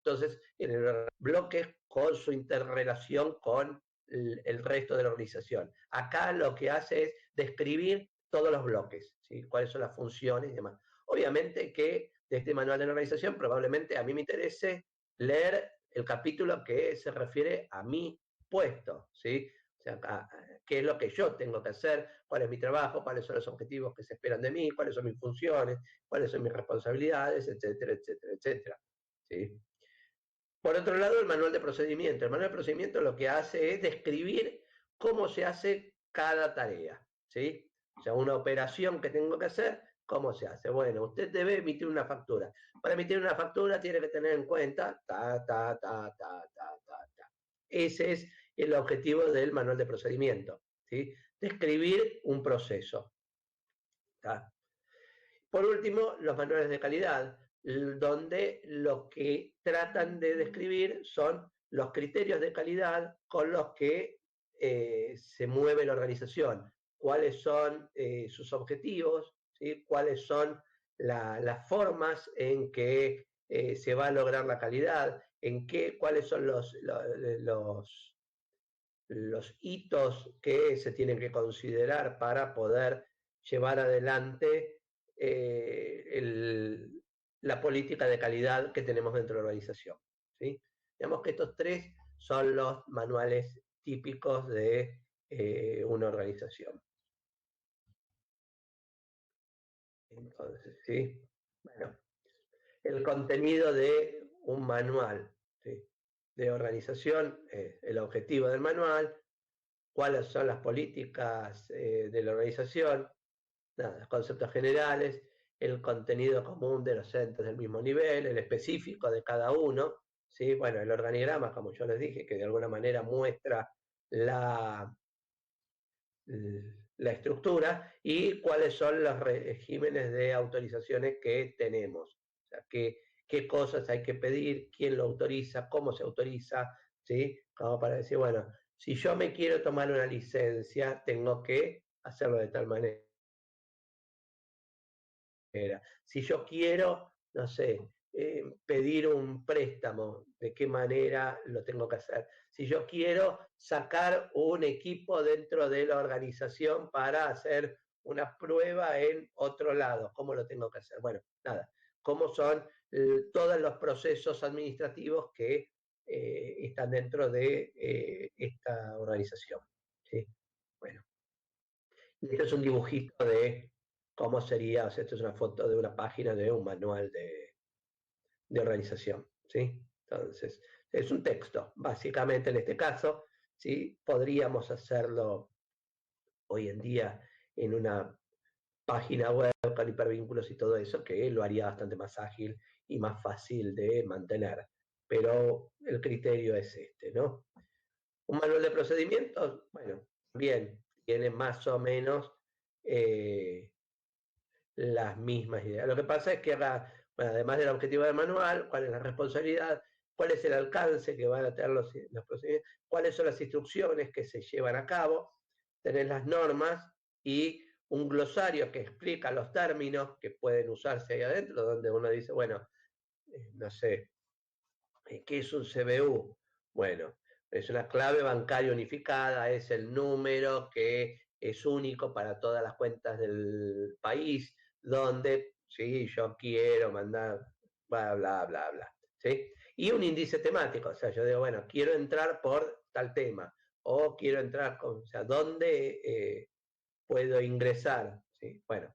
Entonces, en el bloque con su interrelación con el resto de la organización. Acá lo que hace es describir todos los bloques, ¿sí? Cuáles son las funciones y demás. Obviamente que de este manual de la organización probablemente a mí me interese leer el capítulo que se refiere a mi puesto, ¿sí? O sea, qué es lo que yo tengo que hacer, cuál es mi trabajo, cuáles son los objetivos que se esperan de mí, cuáles son mis funciones, cuáles son mis responsabilidades, etcétera, etcétera, etcétera. ¿Sí? Por otro lado, el manual de procedimiento. El manual de procedimiento lo que hace es describir cómo se hace cada tarea, ¿sí? O sea, una operación que tengo que hacer, ¿cómo se hace? Bueno, usted debe emitir una factura. Para emitir una factura tiene que tener en cuenta ta. Ese es el objetivo del manual de procedimiento, ¿sí? Describir un proceso. ¿Tá? Por último, los manuales de calidad, donde lo que tratan de describir son los criterios de calidad con los que se mueve la organización, cuáles son sus objetivos, ¿sí? Cuáles son las formas en que se va a lograr la calidad, cuáles son los hitos que se tienen que considerar para poder llevar adelante la política de calidad que tenemos dentro de la organización. ¿Sí? Digamos que estos tres son los manuales típicos de una organización. Entonces, ¿sí? Bueno, el contenido de un manual, ¿sí? De organización, el objetivo del manual, cuáles son las políticas de la organización, nada, conceptos generales, el contenido común de los entes del mismo nivel, el específico de cada uno, ¿sí? Bueno, el organigrama, como yo les dije, que de alguna manera muestra la, la estructura y cuáles son los regímenes de autorizaciones que tenemos. O sea, qué cosas hay que pedir, quién lo autoriza, cómo se autoriza, ¿sí? Como para decir, bueno, si yo me quiero tomar una licencia, tengo que hacerlo de tal manera. Si yo quiero, no sé, pedir un préstamo, ¿de qué manera lo tengo que hacer? Si yo quiero sacar un equipo dentro de la organización para hacer una prueba en otro lado, ¿cómo lo tengo que hacer? Bueno, nada, cómo son todos los procesos administrativos que están dentro de esta organización. ¿sí? Bueno, y esto es un dibujito de cómo sería, o sea, esto es una foto de una página de un manual de organización, ¿sí? Entonces, es un texto, básicamente en este caso, ¿sí? Podríamos hacerlo hoy en día en una página web con hipervínculos y todo eso, que lo haría bastante más ágil y más fácil de mantener. Pero el criterio es este, ¿no? Un manual de procedimientos, bueno, bien, tiene más o menos eh, las mismas ideas. Lo que pasa es que bueno, además del objetivo del manual, cuál es la responsabilidad, cuál es el alcance que van a tener los procedimientos, cuáles son las instrucciones que se llevan a cabo, tener las normas y un glosario que explica los términos que pueden usarse ahí adentro, donde uno dice, bueno, no sé, ¿qué es un CBU? Bueno, es una clave bancaria unificada, es el número que es único para todas las cuentas del país, donde, sí, yo quiero mandar, bla, bla, bla, bla, ¿sí? Y un índice temático, o sea, yo digo, bueno, quiero entrar por tal tema, o quiero entrar con, o sea, ¿dónde puedo ingresar? ¿Sí? Bueno,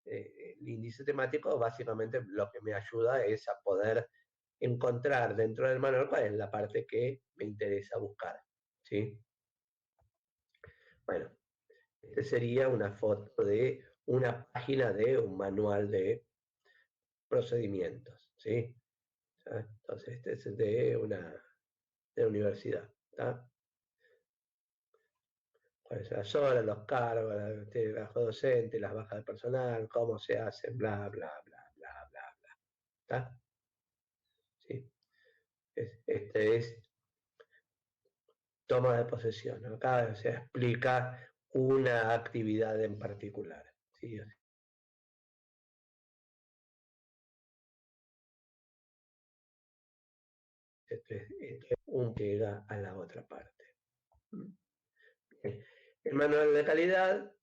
el índice temático básicamente lo que me ayuda es a poder encontrar dentro del manual cuál es la parte que me interesa buscar. ¿Sí? Bueno, esta sería una foto de una página de un manual de procedimientos. ¿Sí? Entonces, este es de universidad. ¿Tá? ¿Cuáles son las horas, los cargos, el trabajo docente, las bajas de personal, cómo se hacen, bla, bla, bla, bla, bla, bla. ¿Tá? ¿Sí? Este es toma de posesión. Acá se explica una actividad en particular. ¿Sí? Este un llega a la otra parte. El manual de calidad,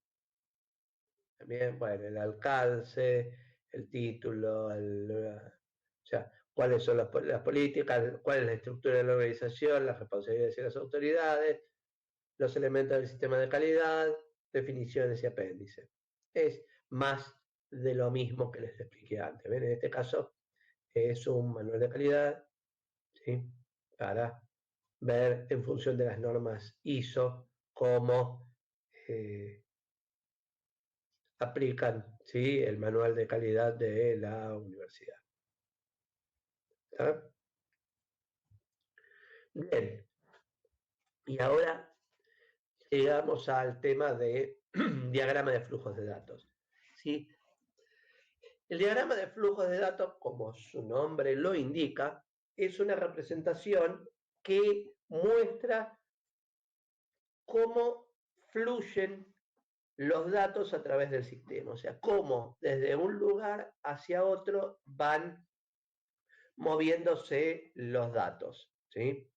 también, bueno, el alcance, el título, o sea, cuáles son las políticas, cuál es la estructura de la organización, las responsabilidades de las autoridades, los elementos del sistema de calidad, definiciones y apéndices. Es más de lo mismo que les expliqué antes. ¿Ven? En este caso es un manual de calidad, ¿sí? Para ver en función de las normas ISO cómo eh, aplican, ¿sí? El manual de calidad de la universidad. ¿Está? Bien, y ahora llegamos al tema de diagrama de flujos de datos. ¿Sí? El diagrama de flujos de datos, como su nombre lo indica, es una representación que muestra cómo fluyen los datos a través del sistema, o sea, cómo desde un lugar hacia otro van moviéndose los datos. ¿Sí?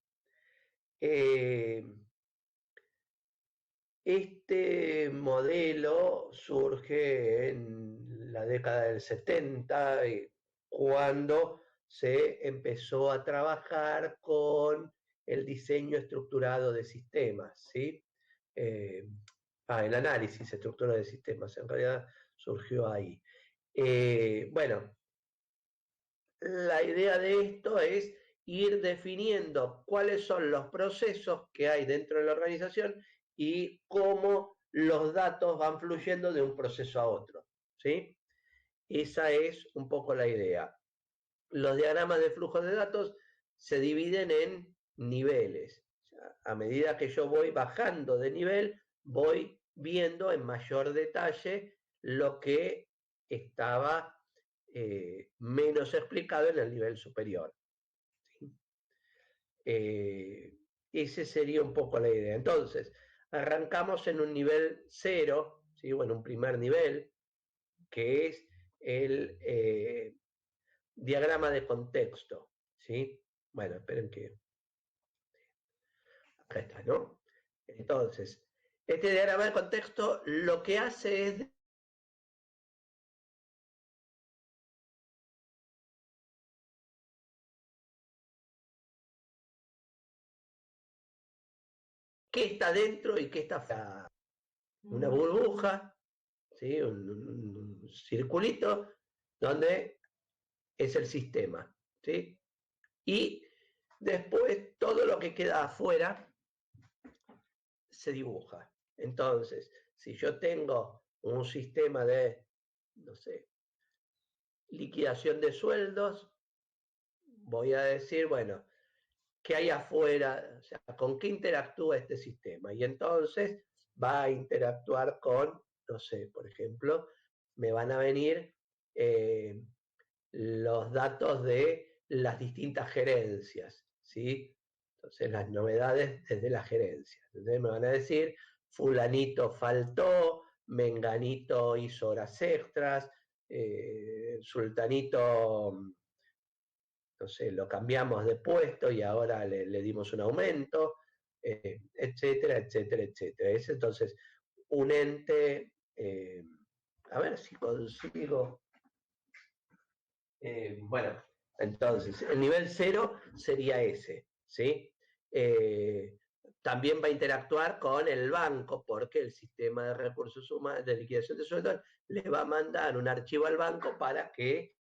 Eh, Este modelo surge en la década del 70, cuando se empezó a trabajar con el diseño estructurado de sistemas, ¿sí? Eh, el análisis estructurado de sistemas, en realidad surgió ahí. Bueno, la idea de esto es ir definiendo cuáles son los procesos que hay dentro de la organización y cómo los datos van fluyendo de un proceso a otro. ¿Sí? Esa es un poco la idea. Los diagramas de flujo de datos se dividen en niveles. O sea, a medida que yo voy bajando de nivel, voy viendo en mayor detalle lo que estaba menos explicado en el nivel superior. ¿Sí? Esa sería un poco la idea. Entonces, arrancamos en un nivel cero, ¿sí? Bueno, un primer nivel, que es el diagrama de contexto. ¿Sí? Bueno, esperen que... Acá está, ¿no? Entonces, este diagrama de contexto lo que hace es qué está dentro y qué está fuera. Una burbuja, ¿sí? Un circulito donde es el sistema, ¿sí? Y después todo lo que queda afuera se dibuja. Entonces, si yo tengo un sistema de, no sé, liquidación de sueldos, voy a decir, bueno, ¿qué hay afuera? O sea, ¿con qué interactúa este sistema? Y entonces va a interactuar con, no sé, por ejemplo, me van a venir los datos de las distintas gerencias, ¿sí? Entonces, las novedades desde la gerencia. Entonces, me van a decir, fulanito faltó, menganito hizo horas extras, sultanito, no sé, lo cambiamos de puesto y ahora le dimos un aumento, etcétera, etcétera, etcétera. Es entonces un ente, a ver si consigo, bueno, entonces el nivel 0 sería ese, ¿sí? Eh, también va a interactuar con el banco porque el sistema de recursos humanos, de liquidación de sueldos, le va a mandar un archivo al banco para que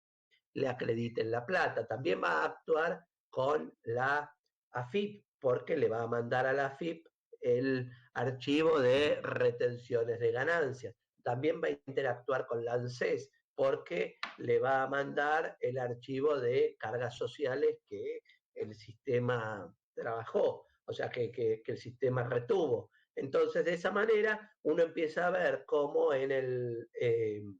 le acrediten la plata. También va a actuar con la AFIP, porque le va a mandar a la AFIP el archivo de retenciones de ganancias. También va a interactuar con la ANSES, porque le va a mandar el archivo de cargas sociales que el sistema trabajó, o sea, que el sistema retuvo. Entonces, de esa manera, uno empieza a ver cómo en el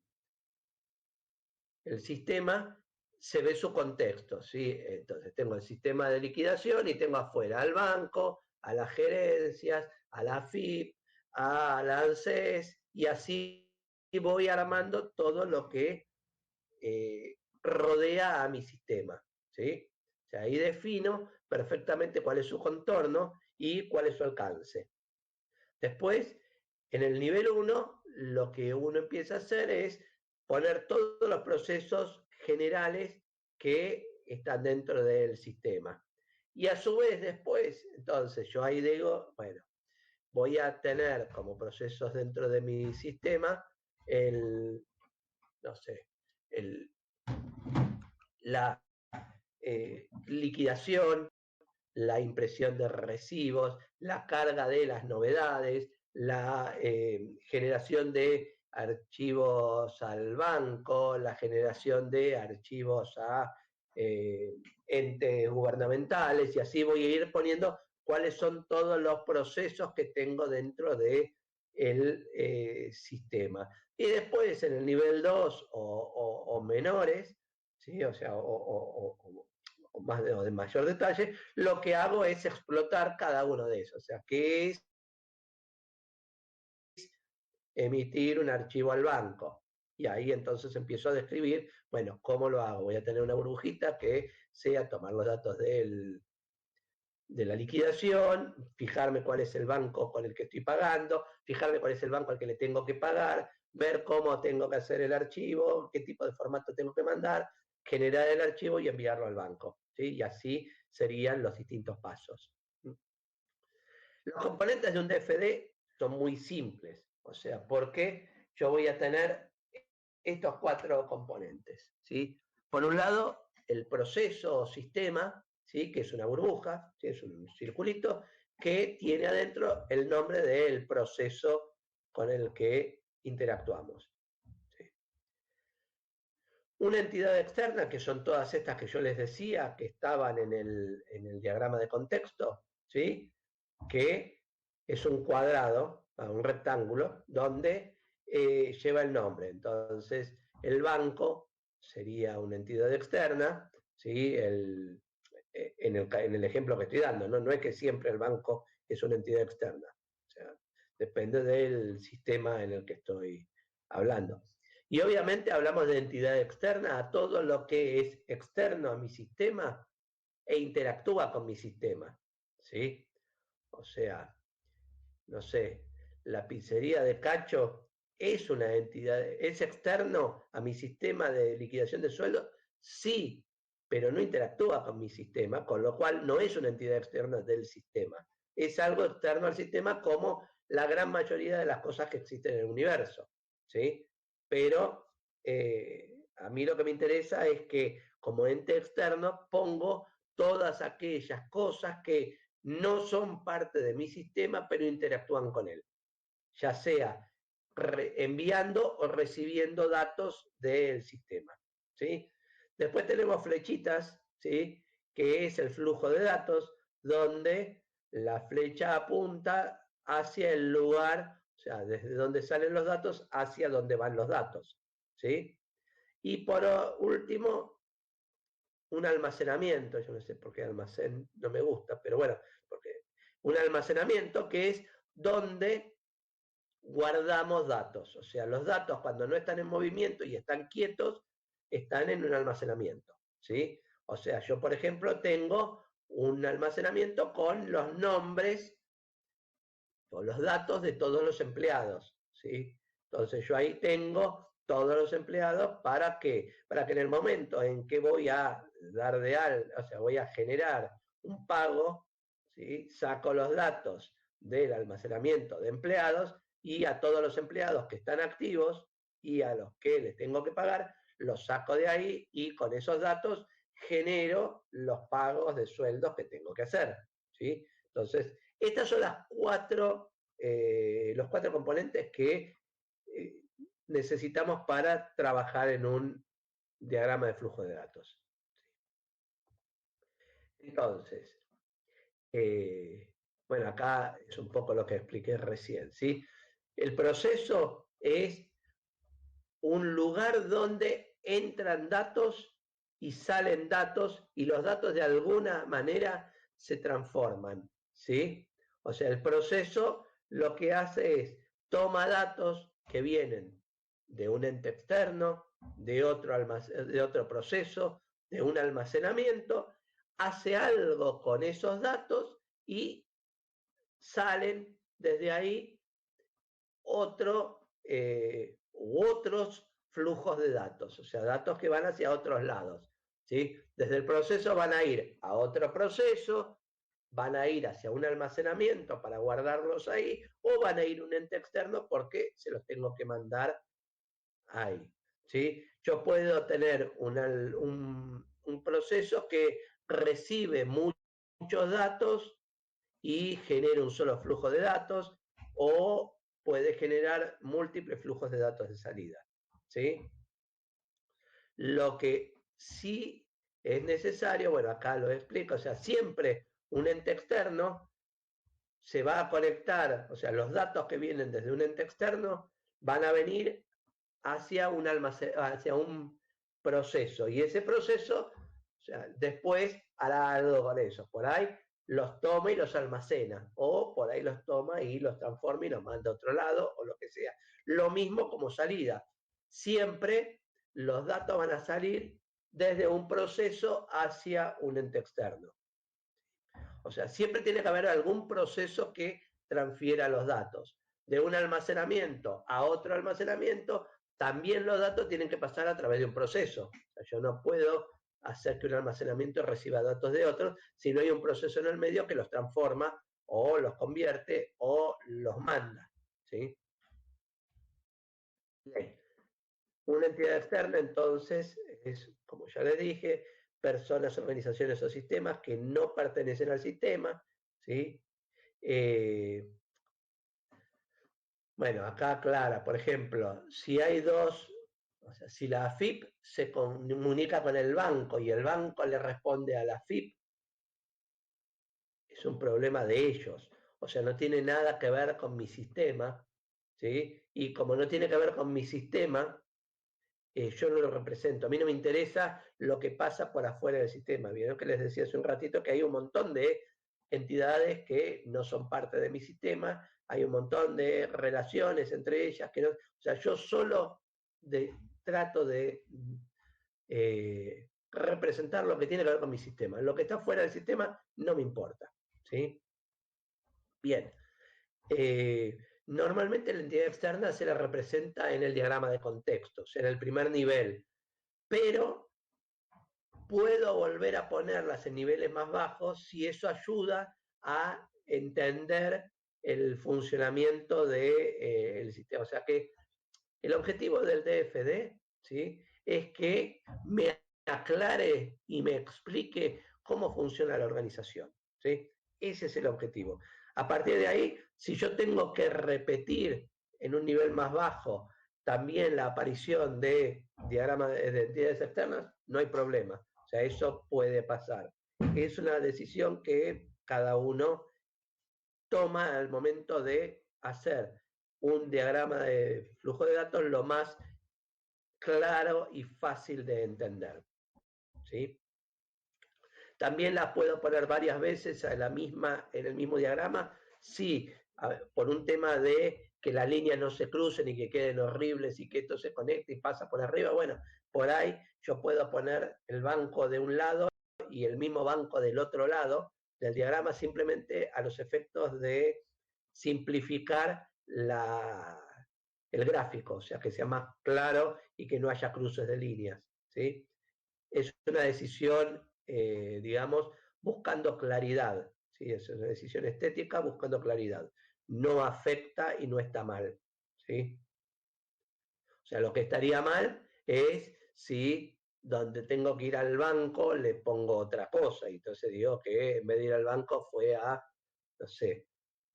sistema se ve su contexto, ¿sí? Entonces tengo el sistema de liquidación y tengo afuera al banco, a las gerencias, a la FIP, a la ANSES, y así voy armando todo lo que rodea a mi sistema, ¿sí? O sea, ahí defino perfectamente cuál es su contorno y cuál es su alcance. Después, en el nivel 1, lo que uno empieza a hacer es poner todos los procesos generales que están dentro del sistema. Y a su vez después, entonces yo ahí digo, bueno, voy a tener como procesos dentro de mi sistema el, no sé, el, la liquidación, la impresión de recibos, la carga de las novedades, la generación de archivos al banco, la generación de archivos a entes gubernamentales, y así voy a ir poniendo cuáles son todos los procesos que tengo dentro de el sistema. Y después en el nivel 2 o menores, ¿sí? O sea, o más de mayor detalle, lo que hago es explotar cada uno de esos. O sea, que es emitir un archivo al banco. Y ahí entonces empiezo a describir, bueno, ¿cómo lo hago? Voy a tener una burbujita que sea tomar los datos de la liquidación, fijarme cuál es el banco con el que estoy pagando, fijarme cuál es el banco al que le tengo que pagar, ver cómo tengo que hacer el archivo, qué tipo de formato tengo que mandar, generar el archivo y enviarlo al banco, ¿sí? Y así serían los distintos pasos. Los componentes de un DFD son muy simples, o sea, porque yo voy a tener estos 4 componentes, ¿sí? Por un lado, el proceso o sistema, ¿sí? Que es una burbuja, ¿sí? Es un circulito que tiene adentro el nombre del proceso con el que interactuamos. ¿Sí? Una entidad externa, que son todas estas que yo les decía, que estaban en el diagrama de contexto, ¿sí? Que es un cuadrado, un rectángulo, donde lleva el nombre. Entonces, el banco sería una entidad externa, ¿sí? En el ejemplo que estoy dando, ¿no? No es que siempre el banco es una entidad externa. O sea, depende del sistema en el que estoy hablando. Y obviamente hablamos de entidad externa a todo lo que es externo a mi sistema e interactúa con mi sistema, ¿sí? O sea, no sé, la pizzería de Cacho es una entidad, es externo a mi sistema de liquidación de sueldos, sí, pero no interactúa con mi sistema, con lo cual no es una entidad externa del sistema. es algo externo al sistema como la gran mayoría de las cosas que existen en el universo, ¿sí? Pero a mí lo que me interesa es que como ente externo pongo todas aquellas cosas que no son parte de mi sistema, pero interactúan con él, ya sea enviando o recibiendo datos del sistema, ¿sí? Después tenemos flechitas, ¿sí? Que es el flujo de datos, donde la flecha apunta hacia el lugar, o sea, desde donde salen los datos hacia donde van los datos, ¿sí? Y por último, un almacenamiento, yo no sé por qué almacén no me gusta, pero bueno, porque un almacenamiento que es donde guardamos datos, o sea, los datos cuando no están en movimiento y están quietos, están en un almacenamiento, ¿sí? O sea, yo por ejemplo tengo un almacenamiento con los nombres o los datos de todos los empleados, ¿sí? Entonces yo ahí tengo todos los empleados para que en el momento en que voy a dar de alta, o sea, voy a generar un pago, ¿sí? Saco los datos del almacenamiento de empleados y a todos los empleados que están activos y a los que les tengo que pagar, los saco de ahí y con esos datos genero los pagos de sueldos que tengo que hacer, ¿sí? Entonces, estas son los cuatro componentes que necesitamos para trabajar en un diagrama de flujo de datos. Entonces, bueno, acá es un poco lo que expliqué recién, ¿sí? El proceso es un lugar donde entran datos y salen datos y los datos de alguna manera se transforman, ¿sí? O sea, el proceso lo que hace es toma datos que vienen de un ente externo, de otro proceso, de un almacenamiento, hace algo con esos datos y salen desde ahí otros flujos de datos, o sea, datos que van hacia otros lados, ¿sí? Desde el proceso van a ir a otro proceso, van a ir hacia un almacenamiento para guardarlos ahí, o van a ir a un ente externo porque se los tengo que mandar ahí, ¿sí? Yo puedo tener un proceso que recibe muchos datos y genera un solo flujo de datos, o puede generar múltiples flujos de datos de salida, ¿sí? Lo que sí es necesario, bueno, acá lo explico, o sea, siempre un ente externo se va a conectar, o sea, los datos que vienen desde un ente externo van a venir hacia hacia un proceso, y ese proceso, o sea, después hará algo con eso. Por ahí los toma y los almacena, o por ahí los toma y los transforma y los manda a otro lado, o lo que sea. Lo mismo como salida. Siempre los datos van a salir desde un proceso hacia un ente externo. O sea, siempre tiene que haber algún proceso que transfiera los datos. De un almacenamiento a otro almacenamiento, también los datos tienen que pasar a través de un proceso. O sea, yo no puedo hacer que un almacenamiento reciba datos de otros si no hay un proceso en el medio que los transforma o los convierte o los manda, ¿sí? Bien. Una entidad externa, entonces, es, como ya les dije, personas, organizaciones o sistemas que no pertenecen al sistema, ¿sí? Eh, bueno, acá aclara, por ejemplo, si hay dos, o sea, si la AFIP se comunica con el banco y el banco le responde a la AFIP, es un problema de ellos. O sea, no tiene nada que ver con mi sistema, ¿sí? Y como no tiene que ver con mi sistema, yo no lo represento. A mí no me interesa lo que pasa por afuera del sistema. Vieron que les decía hace un ratito que hay un montón de entidades que no son parte de mi sistema, hay un montón de relaciones entre ellas, que no, o sea, yo solo trato de representar lo que tiene que ver con mi sistema. Lo que está fuera del sistema no me importa, ¿sí? Bien. Normalmente la entidad externa se la representa en el diagrama de contextos, en el primer nivel, pero puedo volver a ponerlas en niveles más bajos si eso ayuda a entender el funcionamiento del sistema. O sea que el objetivo del DFD, ¿sí?, es que me aclare y me explique cómo funciona la organización, ¿sí? Ese es el objetivo. A partir de ahí, si yo tengo que repetir en un nivel más bajo también la aparición de diagramas de entidades externas, no hay problema. O sea, eso puede pasar. Es una decisión que cada uno toma al momento de hacer un diagrama de flujo de datos lo más claro y fácil de entender, ¿sí? También la puedo poner varias veces en el mismo diagrama, sí, por un tema de que las líneas no se crucen y que queden horribles y que esto se conecte y pasa por arriba. Bueno, por ahí yo puedo poner el banco de un lado y el mismo banco del otro lado del diagrama, simplemente a los efectos de simplificar el gráfico, o sea, que sea más claro y que no haya cruces de líneas, ¿sí? Es una decisión, digamos, buscando claridad, ¿sí? Es una decisión estética buscando claridad. No afecta y no está mal, ¿sí? O sea, lo que estaría mal es si donde tengo que ir al banco le pongo otra cosa, y entonces digo que en vez de ir al banco fue a, no sé,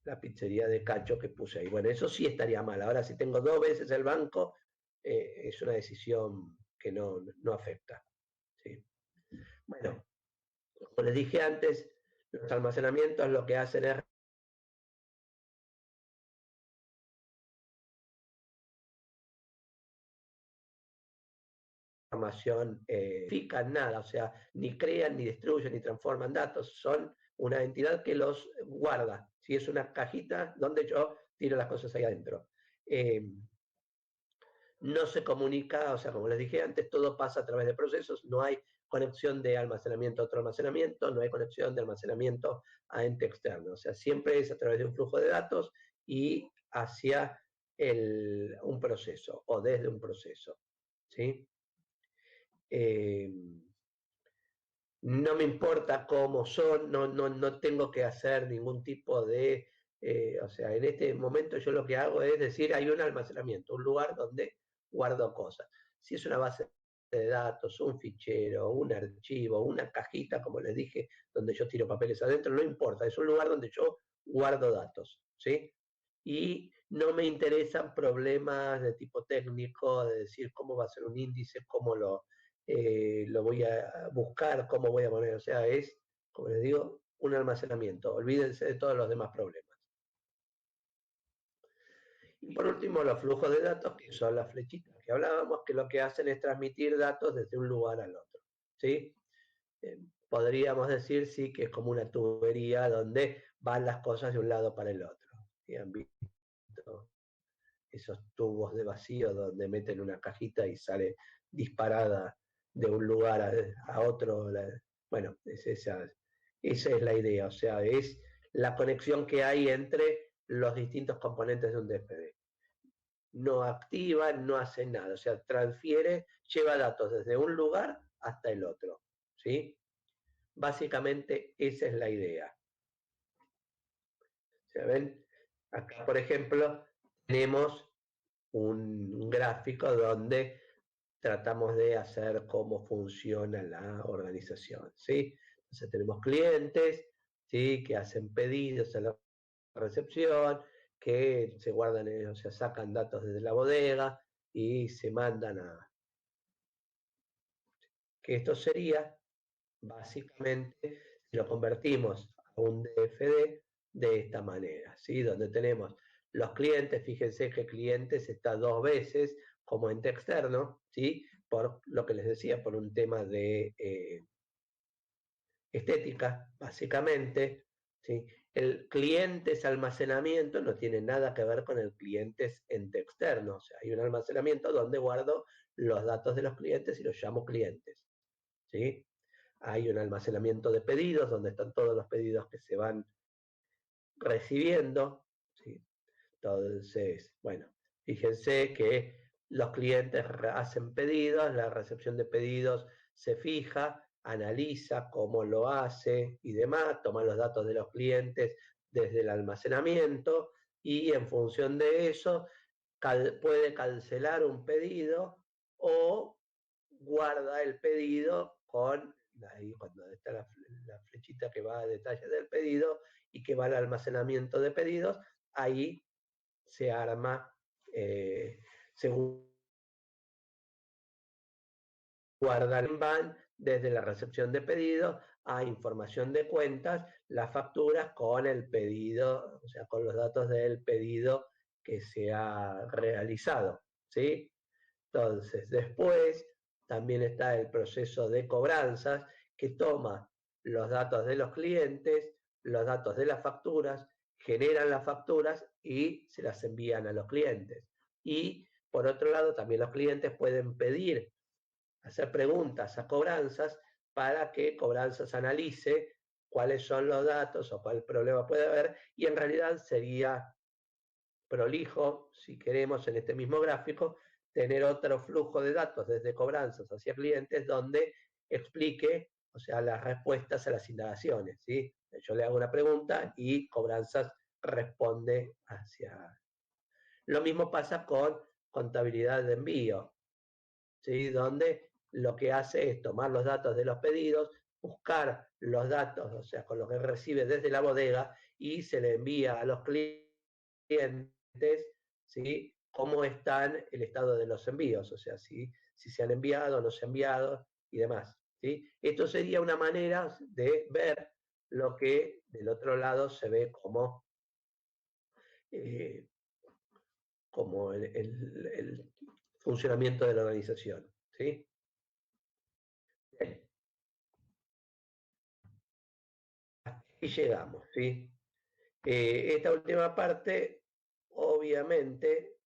la pizzería de Cacho que puse ahí. Bueno, eso sí estaría mal. Ahora, si tengo 2 veces el banco, es una decisión que no afecta, ¿sí? Bueno, como les dije antes, los almacenamientos lo que hacen es información, fijan nada, o sea, ni crean, ni destruyen, ni transforman datos, son una entidad que los guarda, si es una cajita donde yo tiro las cosas ahí adentro. No se comunica, o sea, como les dije antes, todo pasa a través de procesos, no hay conexión de almacenamiento a otro almacenamiento, no hay conexión de almacenamiento a ente externo, o sea, siempre es a través de un flujo de datos y hacia un proceso o desde un proceso, ¿sí? No me importa cómo son, no tengo que hacer ningún tipo de, o sea, en este momento yo lo que hago es decir, hay un almacenamiento, un lugar donde guardo cosas. Si es una base de datos, un fichero, un archivo, una cajita, como les dije, donde yo tiro papeles adentro, no importa, es un lugar donde yo guardo datos, ¿sí? Y no me interesan problemas de tipo técnico, de decir cómo va a ser un índice, cómo lo voy a buscar, cómo voy a poner, o sea, es, como les digo, un almacenamiento. Olvídense de todos los demás problemas. Y por último, los flujos de datos, que son las flechitas que hablábamos, que lo que hacen es transmitir datos desde un lugar al otro, ¿sí? Podríamos decir, sí, que es como una tubería donde van las cosas de un lado para el otro. ¿Sí? ¿Han visto esos tubos de vacío donde meten una cajita y sale disparada de un lugar a otro? Bueno, esa es la idea, o sea, es la conexión que hay entre los distintos componentes de un DFD. No activa, no hace nada, o sea, transfiere, lleva datos desde un lugar hasta el otro, ¿sí? Básicamente esa es la idea. ¿Se ven? Acá, por ejemplo, tenemos un gráfico donde tratamos de hacer cómo funciona la organización, ¿sí? Entonces tenemos clientes, ¿sí?, que hacen pedidos a la recepción, que se guardan, o sea, sacan datos desde la bodega y se mandan que esto sería, básicamente, si lo convertimos a un DFD de esta manera, ¿sí? Donde tenemos los clientes, fíjense que clientes está 2 veces como ente externo, ¿sí? Por lo que les decía, por un tema de estética, básicamente, ¿sí? El cliente es almacenamiento, no tiene nada que ver con el cliente es ente externo, o sea, hay un almacenamiento donde guardo los datos de los clientes y los llamo clientes, ¿sí? Hay un almacenamiento de pedidos donde están todos los pedidos que se van recibiendo, ¿sí? Entonces, bueno, fíjense que los clientes hacen pedidos, la recepción de pedidos se fija, analiza cómo lo hace y demás, toma los datos de los clientes desde el almacenamiento y en función de eso puede cancelar un pedido o guarda el pedido con, ahí cuando está la flechita que va a detalles del pedido y que va al almacenamiento de pedidos, ahí se arma, según guardar en van desde la recepción de pedidos a información de cuentas, las facturas con el pedido, o sea, con los datos del pedido que se ha realizado, ¿sí? Entonces, después también está el proceso de cobranzas que toma los datos de los clientes, los datos de las facturas, generan las facturas y se las envían a los clientes. Y por otro lado, también los clientes pueden pedir, hacer preguntas a cobranzas para que cobranzas analice cuáles son los datos o cuál problema puede haber, y en realidad sería prolijo, si queremos, en este mismo gráfico, tener otro flujo de datos desde cobranzas hacia clientes donde explique, o sea, las respuestas a las indagaciones, ¿sí? Yo le hago una pregunta y cobranzas responde hacia... Lo mismo pasa con contabilidad de envío, ¿sí? Donde lo que hace es tomar los datos de los pedidos, buscar los datos, o sea, con lo que recibe desde la bodega y se le envía a los clientes, ¿sí? Cómo están el estado de los envíos, o sea, si se han enviado, no se han enviado y demás, ¿sí? Esto sería una manera de ver lo que del otro lado se ve como, eh, como el funcionamiento de la organización, ¿sí? Bien. Y llegamos, ¿sí? Esta última parte, obviamente,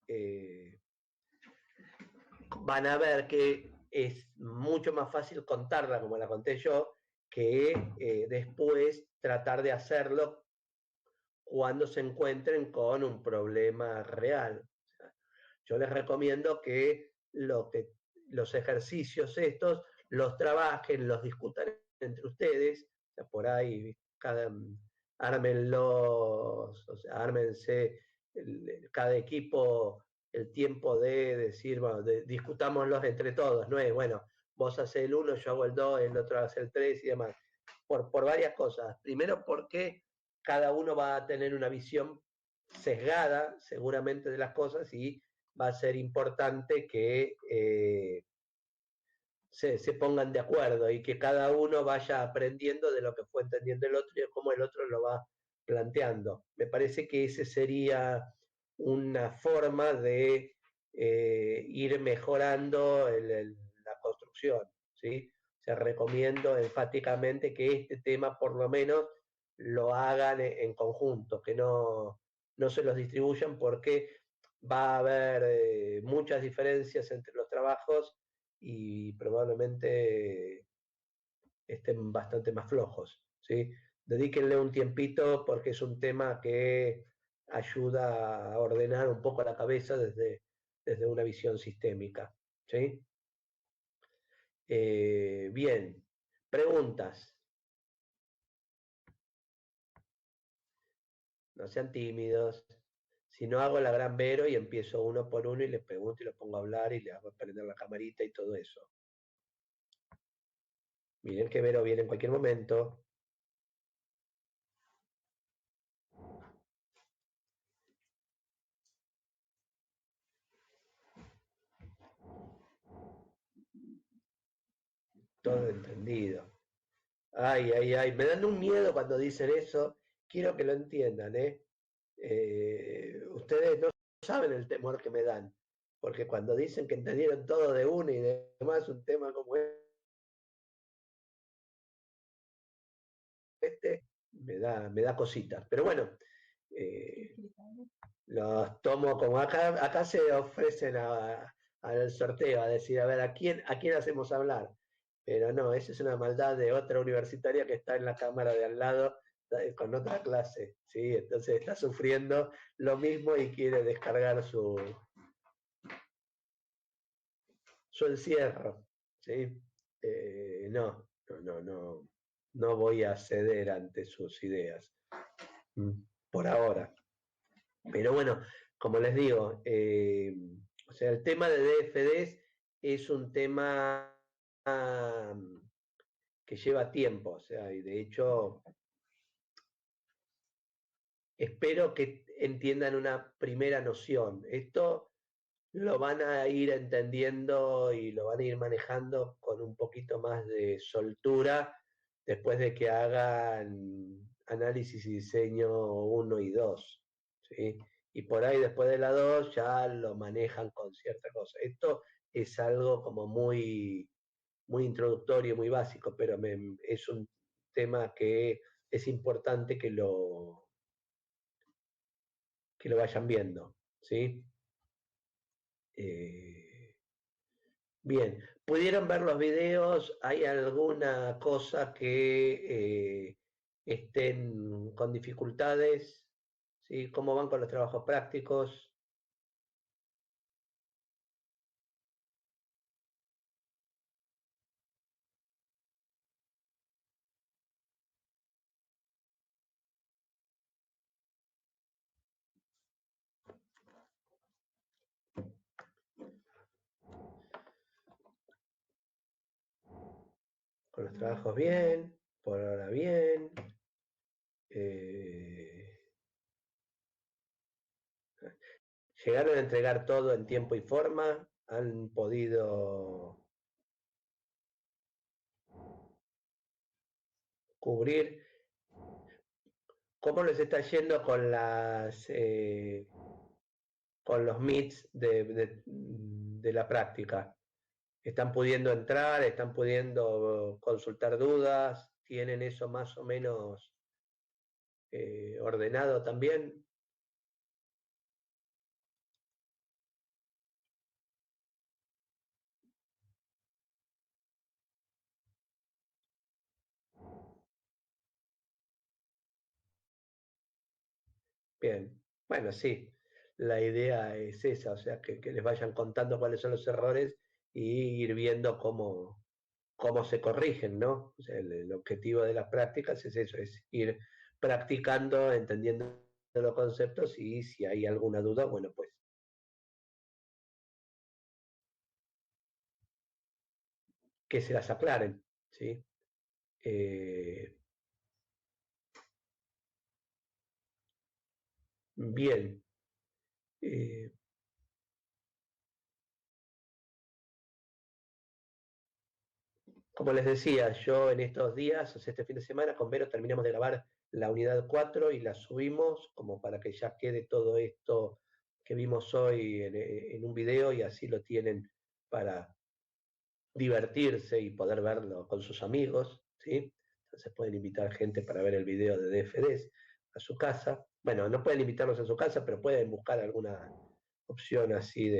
van a ver que es mucho más fácil contarla como la conté yo, que después tratar de hacerlo cuando se encuentren con un problema real. O sea, yo les recomiendo que los ejercicios estos los trabajen, los discutan entre ustedes, o sea, por ahí ármenlos, o sea, ármense cada equipo el tiempo de decir, bueno, discutámoslos entre todos, no es, bueno, vos haces el 1, yo hago el 2, el otro hace el 3 y demás, por varias cosas. Primero porque cada uno va a tener una visión sesgada seguramente de las cosas y va a ser importante que se pongan de acuerdo y que cada uno vaya aprendiendo de lo que fue entendiendo el otro y de cómo el otro lo va planteando. Me parece que ese sería una forma de ir mejorando la construcción, ¿sí? O sea, recomiendo enfáticamente que este tema por lo menos lo hagan en conjunto, que no se los distribuyan porque va a haber muchas diferencias entre los trabajos y probablemente estén bastante más flojos, ¿sí? Dedíquenle un tiempito porque es un tema que ayuda a ordenar un poco la cabeza desde una visión sistémica, ¿sí? Bien, preguntas. No sean tímidos. Si no, hago la gran Vero y empiezo uno por uno y les pregunto y los pongo a hablar y les hago prender la camarita y todo eso. Miren que Vero viene en cualquier momento. Todo entendido. Ay, ay, ay. Me dan un miedo cuando dicen eso. Quiero que lo entiendan, ¿eh? Ustedes no saben el temor que me dan. Porque cuando dicen que entendieron todo de uno y demás, un tema como este, me da cositas. Pero bueno, eh, los tomo como acá se ofrecen al sorteo, a decir, a ver, a quién hacemos hablar? Pero no, esa es una maldad de otra universitaria que está en la cámara de al lado con otra clase, ¿sí? Entonces está sufriendo lo mismo y quiere descargar su encierro, ¿sí? No voy a ceder ante sus ideas. ¿Mm? por ahora. Pero bueno, como les digo, o sea, el tema de DFDs es un tema que lleva tiempo, o sea, y de hecho espero que entiendan una primera noción. Esto lo van a ir entendiendo y lo van a ir manejando con un poquito más de soltura después de que hagan análisis y diseño uno y 2, ¿sí? Y por ahí después de la 2 ya lo manejan con cierta cosa. Esto es algo como muy introductorio, muy básico, pero es un tema que es importante que lo vayan viendo, ¿sí? Eh, Bien, ¿pudieron ver los videos? ¿Hay alguna cosa que estén con dificultades? ¿Sí? ¿Cómo van con los trabajos prácticos? ¿Con los trabajos bien? ¿Por ahora bien? Eh, ¿Llegaron a entregar todo en tiempo y forma? ¿Han podido cubrir? ¿Cómo les está yendo con con los meets de la práctica? ¿Están pudiendo entrar? ¿Están pudiendo consultar dudas? ¿Tienen eso más o menos ordenado también? Bien, bueno, sí, la idea es esa, o sea, que les vayan contando cuáles son los errores y ir viendo cómo se corrigen, ¿no? O sea, el objetivo de las prácticas es eso, es ir practicando, entendiendo los conceptos y si hay alguna duda, bueno, pues que se las aclaren, ¿sí? Eh, bien, eh, como les decía, yo en estos días, o sea, este fin de semana, con Vero terminamos de grabar la unidad 4 y la subimos como para que ya quede todo esto que vimos hoy en un video y así lo tienen para divertirse y poder verlo con sus amigos, ¿sí? Entonces pueden invitar gente para ver el video de DFDs a su casa. Bueno, no pueden invitarlos a su casa, pero pueden buscar alguna opción así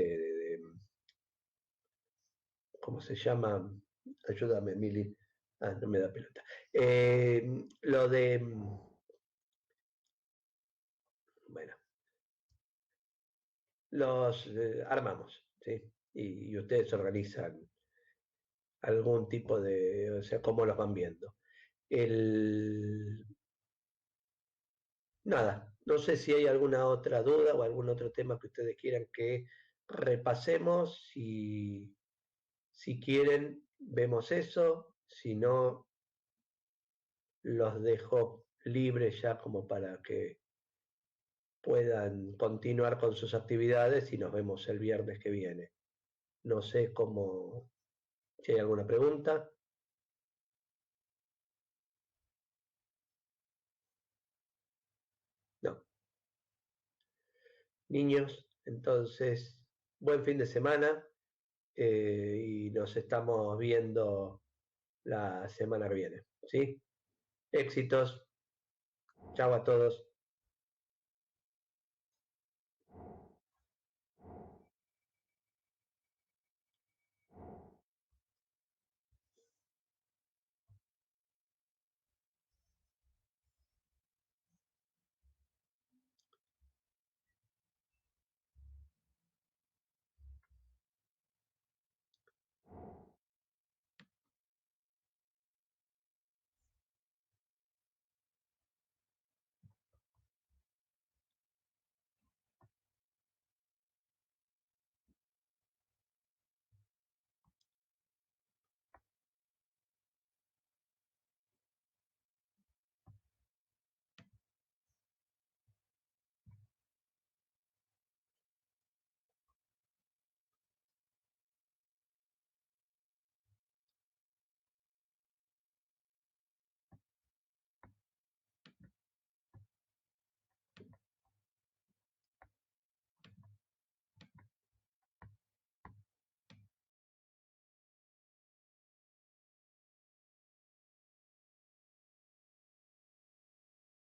¿cómo se llama? Ayúdame, Mili. Ah, no me da pelota. Lo de, bueno, los armamos, ¿sí? Y ustedes organizan algún tipo de, o sea, cómo los van viendo. El, nada, no sé si hay alguna otra duda o algún otro tema que ustedes quieran que repasemos. Si quieren, vemos eso. Si no, los dejo libres ya como para que puedan continuar con sus actividades y nos vemos el viernes que viene. No sé cómo, si hay alguna pregunta. No. Niños, entonces, buen fin de semana y nos estamos viendo la semana que viene. ¿Sí? Éxitos. Chao a todos.